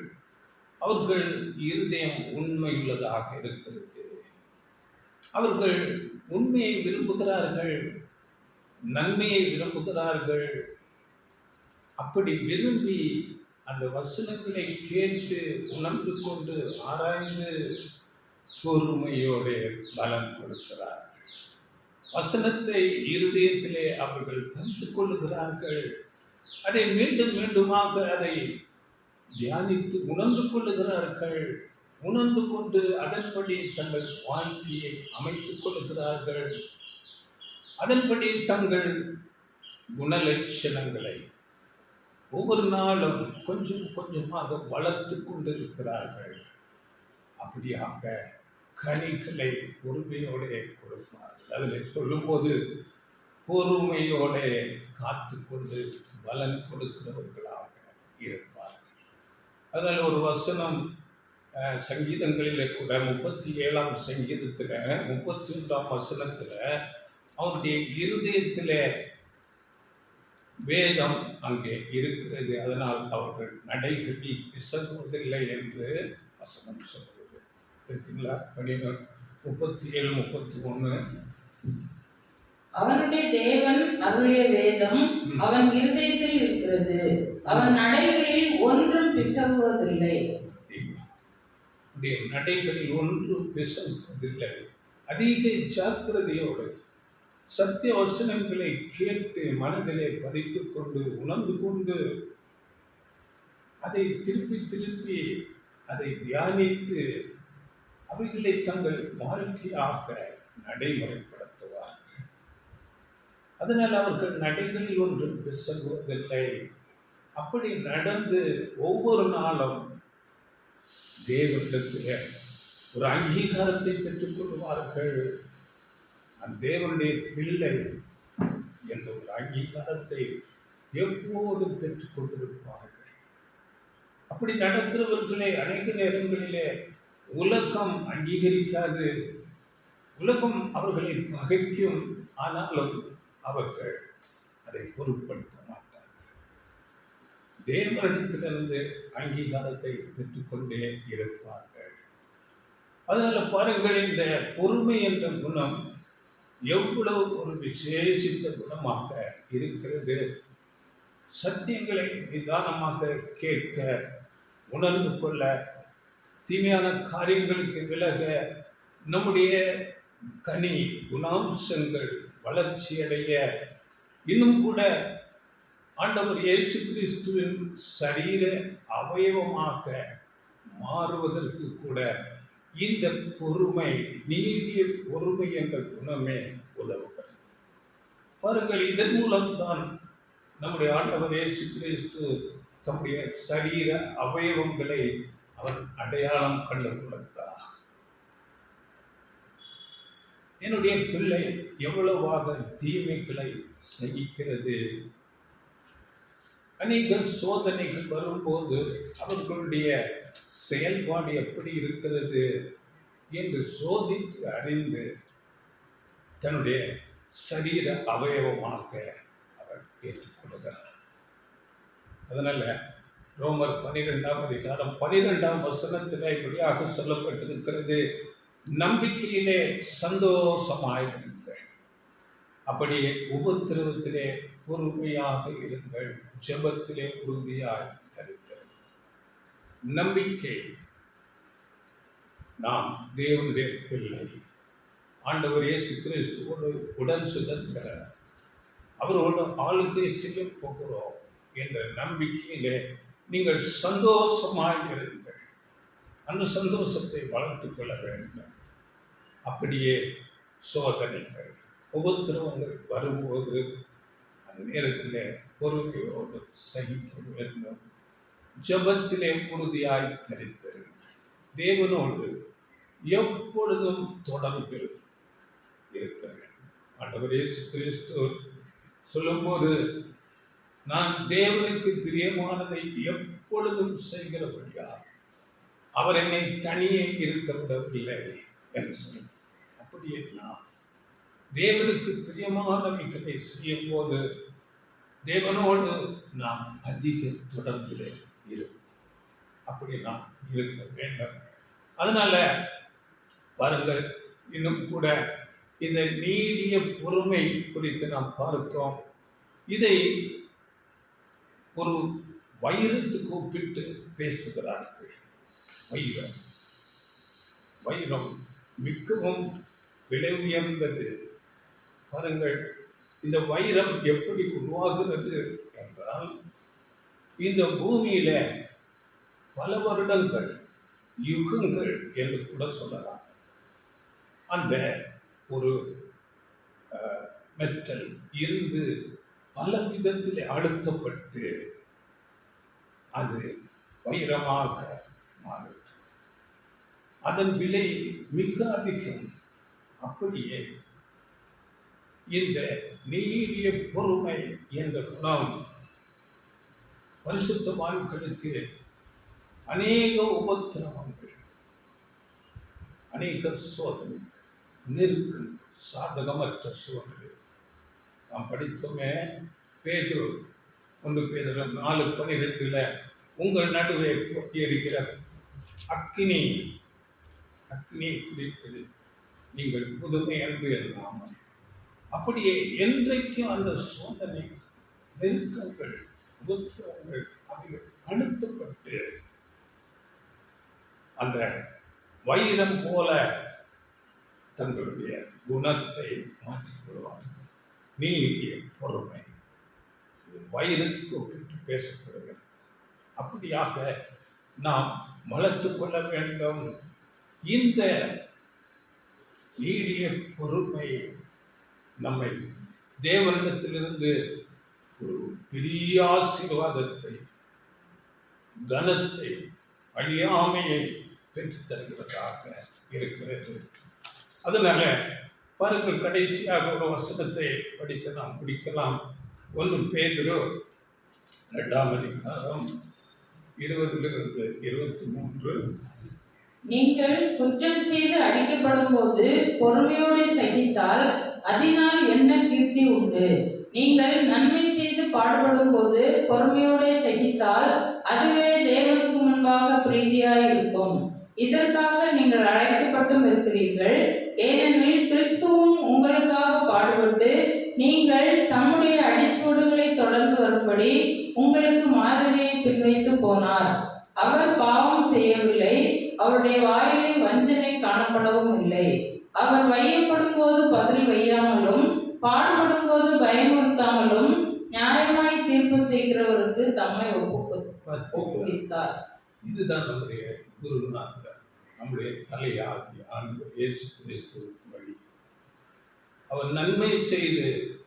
அவர்கள் இருதயம் உண்மையுள்ளதாக இருக்கிறது. அவர்கள் உண்மையை விரும்புகிறார்கள், நன்மையை விரும்புகிறார்கள். அப்படி விரும்பி அந்த வசனங்களை கேட்டு உணர்ந்து கொண்டு ஆராய்ந்து பொறுமையோடு பலன் கொடுக்கிறார்கள். வசனத்தை இருதயத்திலே அவர்கள் தரித்துக் கொள்ளுகிறார்கள். அதை மீண்டும் மீண்டுமாக அதை தியானித்து உணர்ந்து கொள்ளுகிறார்கள். உணர்ந்து கொண்டு அதன்படி தங்கள் வாழ்க்கையை அமைத்துக் கொள்கிறார்கள். அதன்படி தங்கள் குணலட்சணங்களை ஒவ்வொரு நாளும் கொஞ்சம் கொஞ்சமாக வளர்த்து கொண்டிருக்கிறார்கள். அப்படியாக கனிகளை பொறுமையோடு கொடுப்பார்கள். அதில் சொல்லும்போது பொறுமையோடு காத்து கொண்டு பலன் கொடுக்கிறவர்களாக இருப்பார்கள். அதனால் ஒரு வசனம் சங்கீதங்களிலே கூட 37ஆம் சங்கீதத்தில் 31ஆம் வசனத்தில் அவருடைய இருதயத்தில் வேதம் அங்கே இருக்கிறது, அதனால் அவர்கள் நடைகளில் பிசகுவதில்லை என்று வசனம் சொல்கிறது. தெரியுங்களா? 37, 31. அவனுடைய தேவன் அருளிய வேதம் அவன் இருதயத்தில் இருக்கிறது, அவன் நடைகளில் ஒன்றும் பிசகுவதில்லை. நடைகளில் ஒன்றும் பிசகுவதில்லை. அதிக ஜாக்கிரதையோடு சத்திய வசனங்களை கேட்டு மனதிலே பதித்துக் கொண்டு உணர்ந்து கொண்டு அதை திருப்பி திருப்பி அதை தியானித்து அவைகளை தங்கள் வாழ்க்கையாக நடைமுறைப்படுத்துவார்கள். அதனால் அவர்கள் நடைகளில் ஒன்றும் பிசகுவதில்லை. அப்படி நடந்து ஒவ்வொரு நாளும் தேவனிடத்தில் ஒரு அங்கீகாரத்தை பெற்றுக் கொள்வார்கள். அந்த தேவனுடைய பிள்ளை என்ற ஒரு அங்கீகாரத்தை எப்போதும் பெற்றுக் கொண்டிருப்பார்கள். அப்படி நடக்கிறவர்களே அநேக நேரங்களிலே உலகம் அங்கீகரிக்காது, உலகம் அவர்களை பகைக்கும். ஆனாலும் அவர்கள் அதை பொருட்படுத்த மாட்டார்கள். தேவனிடத்திலிருந்து அங்கீகாரத்தை பெற்றுக்கொண்டே இருப்பார்கள். அதனால் பாருங்கள், இந்த பொறுமை என்ற குணம் எவ்வளவு ஒரு விசேஷித்த குணமாக இருக்கிறது. சத்தியங்களை நிதானமாக கேட்க, உணர்ந்து கொள்ள, தீமையான காரியங்களுக்கு விலக, நம்முடைய கனி குணாம்சங்கள் வளர்ச்சியடைய, இன்னும் கூட ஆண்டவர் இயேசு கிறிஸ்துவின் சரீர அவயவமாக மாறுவதற்கு கூட இந்த பொறுமை, நீடிய பொறுமை என்ற குணமே உதவுகிறது. பாருங்கள், இதன் மூலம்தான் நம்முடைய ஆண்டவர் இயேசு கிறிஸ்து தம்முடைய சரீர அவயவங்களை அவர் அடையாளம் கண்டு கொள்கிறார். என்னுடைய பிள்ளை எவ்வளவாக தீமைகளை சகிக்கிறது. அநேக சோதனைகள் வரும்போது அவர்களுடைய செயல்பாடு எப்படி இருக்கிறது என்று சோதித்து அறிந்து தன்னுடைய சரீர அவயவமாக அவர் ஏற்றுக்கொள்கிறார். அதனால ரோமர் 12ஆம் அதிகாரம் 12ஆம் வசனத்தில் இப்படியாக சொல்லப்பட்டிருக்கிறது, நம்பிக்கையிலே சந்தோஷமாயிருங்கள், அப்படியே உபத்திரவத்திலே பொறுமையாக இருங்கள், ஜெபத்திலே உறுதியாய் தரித்தல். நம்பிக்கை, நாம் தேவனுடைய பிள்ளை, ஆண்டவர் இயேசு கிறிஸ்துவோடு உடன் சுதந்திர, அவரோடு ஆளுகை செய்ய போகிறோம் என்ற நம்பிக்கையிலே நீங்கள் சந்தோஷமாய் இருங்கள். அந்த சந்தோஷத்தை வளர்த்துக் கொள்ள வேண்டும். அப்படியே சோதனைகள் உபத்திரவங்கள் வரும்போது அந்த நேரத்தில் பொறுமையோடு சகிக்க வேண்டும். ஜெபத்திலே உறுதியாய் தரித்திருங்கள். தேவனோடு எப்பொழுதும் தொடர்பில் இருக்க வேண்டும். ஆண்டவர் இயேசு கிறிஸ்து சொல்லும்போது, நான் தேவனுக்கு பிரியமானதை எப்பொழுதும் செய்கிறபடியா அவர் என்னை தனியே இருக்க விடவில்லை என்று சொன்னார். அப்படியே நாம் தேவனுக்கு பிரியமானவைகளை செய்யும் போது தேவனோடு நாம் அதிக தொடர்பில் இருக்கும். அப்படி நாம் இருக்க வேண்டும். அதனால பாருங்கள், இன்னும் கூட இந்த நீடிய பொறுமை குறித்து நாம் பார்க்கிறோம். இதை ஒரு வைரத்துக்கு ஒப்பிட்டு பேசுகிறார்கள். வைரம் வைரம் மிகவும் விலை உயர்ந்தது. பாருங்கள், இந்த வைரம் எப்படி உருவாகிறது என்றால், இந்த பூமியில பல வருடங்கள், யுகங்கள் என்று கூட சொல்லலாம், அந்த ஒரு மெட்டல் இருந்து பல விதத்தில் அழுத்தப்பட்டு அது வைரமாக மாறும். அதன் விலை மிக அதிகம். அப்படியே இந்த நீடிய பொறுமை என்ற குணம் பரிசுத்தவான்களுக்கு அநேக உபத்திரவங்கள், அநேக சோதனை, நெருக்கங்கள், சாதகமற்ற சூழ்நிலை. நாம் படித்தோமே, பேதுரு 1 பேதுரு 4:12 உங்கள் நடுவே எரிகிற அக்கினி குறித்து நீங்கள் புதுமை அன்று இல்லாமல். அப்படியே என்றைக்கும் அந்த சோதனை, நெருக்கங்கள், உபத்திரவங்கள் அவைகள் அழுத்தப்பட்டு அந்த வைரம் போல தங்களுடைய குணத்தை மாற்றிக்கொள்வார்கள். நீடிய பொறுமை இது வைரத்துக்கு ஒப்பிட்டு பேசப்படுகிறது. அப்படியாக நாம் வளர்த்து கொள்ள வேண்டும். இந்த நீடிய பொறுமை நம்மை தேவனிடத்திலிருந்து ஒரு பெரிய ஆசீர்வாதத்தை, கனத்தை, அழியாமையை பெற்றுத் தருகிறதாக இருக்கிறது. அதனால பாருங்கள், கடைசியாக ஒரு வசனத்தை படித்து நாம் முடிக்கலாம். 1 பேதுரு 2 20-23. நீங்கள் குற்றம் செய்து அடிக்கப்படும் போது பொறுமையோடு சகித்தால் அதனால் என்ன கீர்த்தி உண்டு? நீங்கள் நன்மை செய்து பாடுபடும் போது பொறுமையோடு சகித்தால் அதுவே தேவனுக்கு முன்பாக பிரீதியாய் இருக்கும். இதற்காக நீங்கள் அழைக்கப்பட்டும் இருக்கிறீர்கள். ஏனெனில் கிறிஸ்துவும் உங்களுக்காக பாடுபட்டு நீங்கள் தம்முடைய அடிச்சுவடுகளை தொடர்ந்து வரும்படி உங்களுக்கு மாதிரியை பின்வைத்து போனார். அவர் பாவம் செய்யவில்லை, அவருடைய வாயிலே வஞ்சனை காணப்படவும் இல்லை. அவர் வையப்படும் போது பதில் வையாமலும் பாடுபடும் போது பயமுறுத்தாமலும் நியாயமாய் தீர்ப்பு செய்கிறவருக்கு தம்மை ஒப்புவித்தார். இதுதான் நம்முடைய குருநாதர், நம்முடைய தலையாகிய ஆண்டவர் இயேசு கிறிஸ்து வழி. அவர் நன்மை செய்து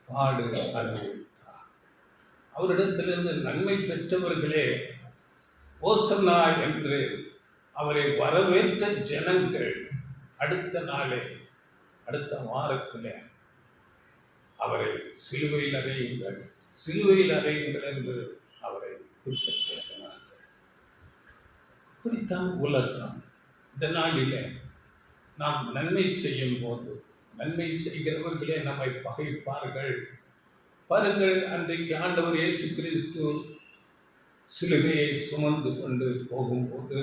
பாடு அனுபவித்தார். அவரிடத்திலிருந்து நன்மை பெற்றவர்களே ஓசன்னா என்று அவரை வரவேற்ற ஜனங்கள் அடுத்த நாளே, அடுத்த வாரத்தில் அவரை சிலுவையில் அறையுங்கள் என்று அவரை குற்றப்படுத்தினார்கள். இப்படித்தான் உலகம். இந்த நாளிலே நாம் நன்மை செய்யும் போது நன்மை செய்கிறவர்களே நம்மை பகைப்பார்கள். பாருங்கள், அன்றைக்கு ஆண்டவர் இயேசு கிறிஸ்து சிலுவையை சுமந்து கொண்டு போகும்போது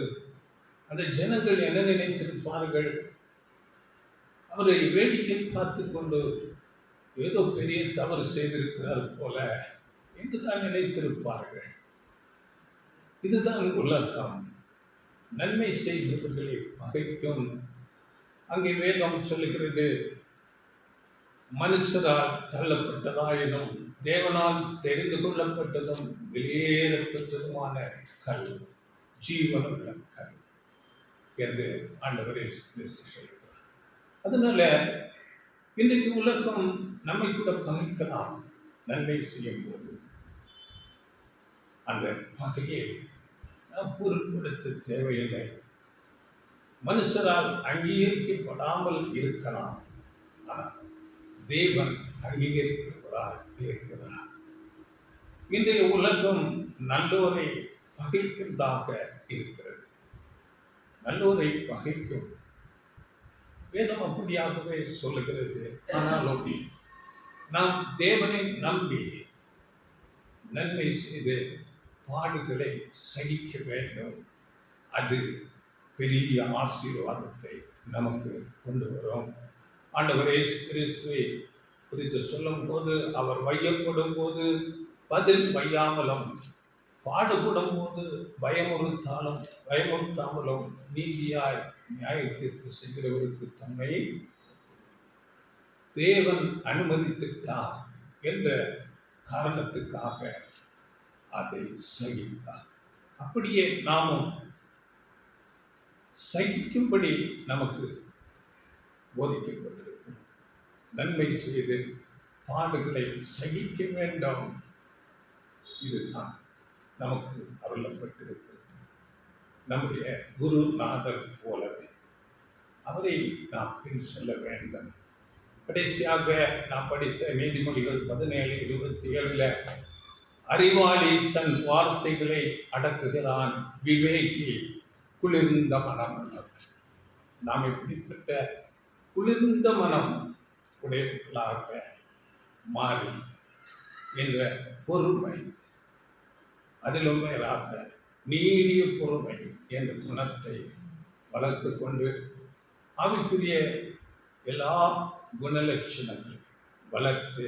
அந்த ஜனங்கள் என்ன நினைத்திருப்பார்கள்? அவரை வேடிக்கை பார்த்து கொண்டு ஏதோ பெரிய தவறு செய்திருக்கிறார் போல என்றுதான் நினைத்திருப்பார்கள். இதுதான் உலகம். நன்மை செய்கிறவர்களை பகைக்கும். அங்கே வேதம் சொல்லுகிறது, மனுஷரால் தள்ளப்பட்டதாயினும் தேவனால் தெரிந்து கொள்ளப்பட்டதும் வெளியேறப்பட்டதுமான கல், ஜீவனுள்ள கல் என்று ஆண்டவர் இயேசு கிறிஸ்து சொல்கிறார். அதனால இன்றைக்கு உலகம் நம்மை கூட பகைக்கலாம். நன்மை செய்யும் போது அந்த பகையை நாம் பொருட்படுத்த தேவையில்லை. மனுஷரால் அங்கீகரிக்கப்படாமல் இருக்கலாம், ஆனால் தேவன் அங்கீகரிக்கிறவராய் இருக்கிறார். இன்றைய உலகம் நல்லோரை பகைக்கிறதாக இருக்கிறது. நல்லோரை பகைக்கும் வேதம் அப்படியாகவே சொல்லுகிறது. ஆனாலும் நாம் தேவனை நம்பி நன்மை செய்து பாடுகளை சகிக்க வேண்டும். அது பெரிய ஆசீர்வாதத்தை நமக்கு கொண்டு வரும். ஆண்டவர் இயேசு கிறிஸ்துவை குறித்து சொல்லும் போது, அவர் வையப்படும் போது பதில் வையாமலும், பாடுபடும் போது பயமுறுத்தாமலும் நீதியாய் நியாயத்திற்கு செய்கிறவருக்கு தன்மை தேவன் அனுமதித்திட்டார் என்ற காரணத்துக்காக அதை சகித்தார். அப்படியே நாமும் சகிக்கும்படி நமக்கு போதிக்கப்பட்டிருக்கிறோம். நன்மை செய்து பாடுகளை சகிக்க வேண்டும். இதுதான் நமக்கு அருளப்பட்டிருக்கிறது. நம்முடைய குருநாதர் போலவே அவரை நாம் பின் செல்ல வேண்டும். கடைசியாக நாம் படித்த நீதிமொழிகள் 17:27 அறிவாளி தன் வார்த்தைகளை அடக்குகிறான், விவேகி குளிர்ந்த மனம் உள்ளவர். நாம் இப்படிப்பட்ட குளிர்ந்த மனம் உடையவர்களாக மாறி இந்த பொறுமை, அதிலும் மேலாக நீடிய பொறுமை என்ற குணத்தை வளர்த்து கொண்டு ஆவிக்குரிய எல்லா குணலட்சணங்களை வளர்த்து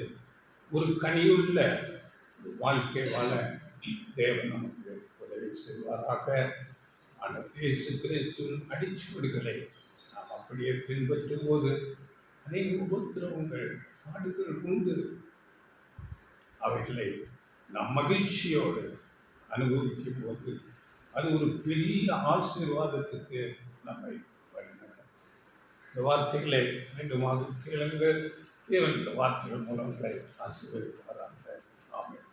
ஒரு கனியுள்ள வாழ்க்கை வாழ தேவன் நமக்கு உதவி செய்வாராக. ஆண்டவர் இயேசு கிறிஸ்துவின் அடிச்சுவடுகளை நாம் அப்படியே பின்பற்றும் போது அநேக உபத்திரவங்கள் பாடுகள் உண்டு. அவைகளை நாம் மகிழ்ச்சியோடு அனுபவிக்கும் போது அது ஒரு பெரிய ஆசீர்வாதத்துக்கு நம்மை வழிநடத்தும். இந்த வார்த்தைகளை மீண்டுமாக கேளுங்கள். தேவன் இந்த வார்த்தைகள் மூலம் ஆசீர்வதிப்பாராக. ஆமென்.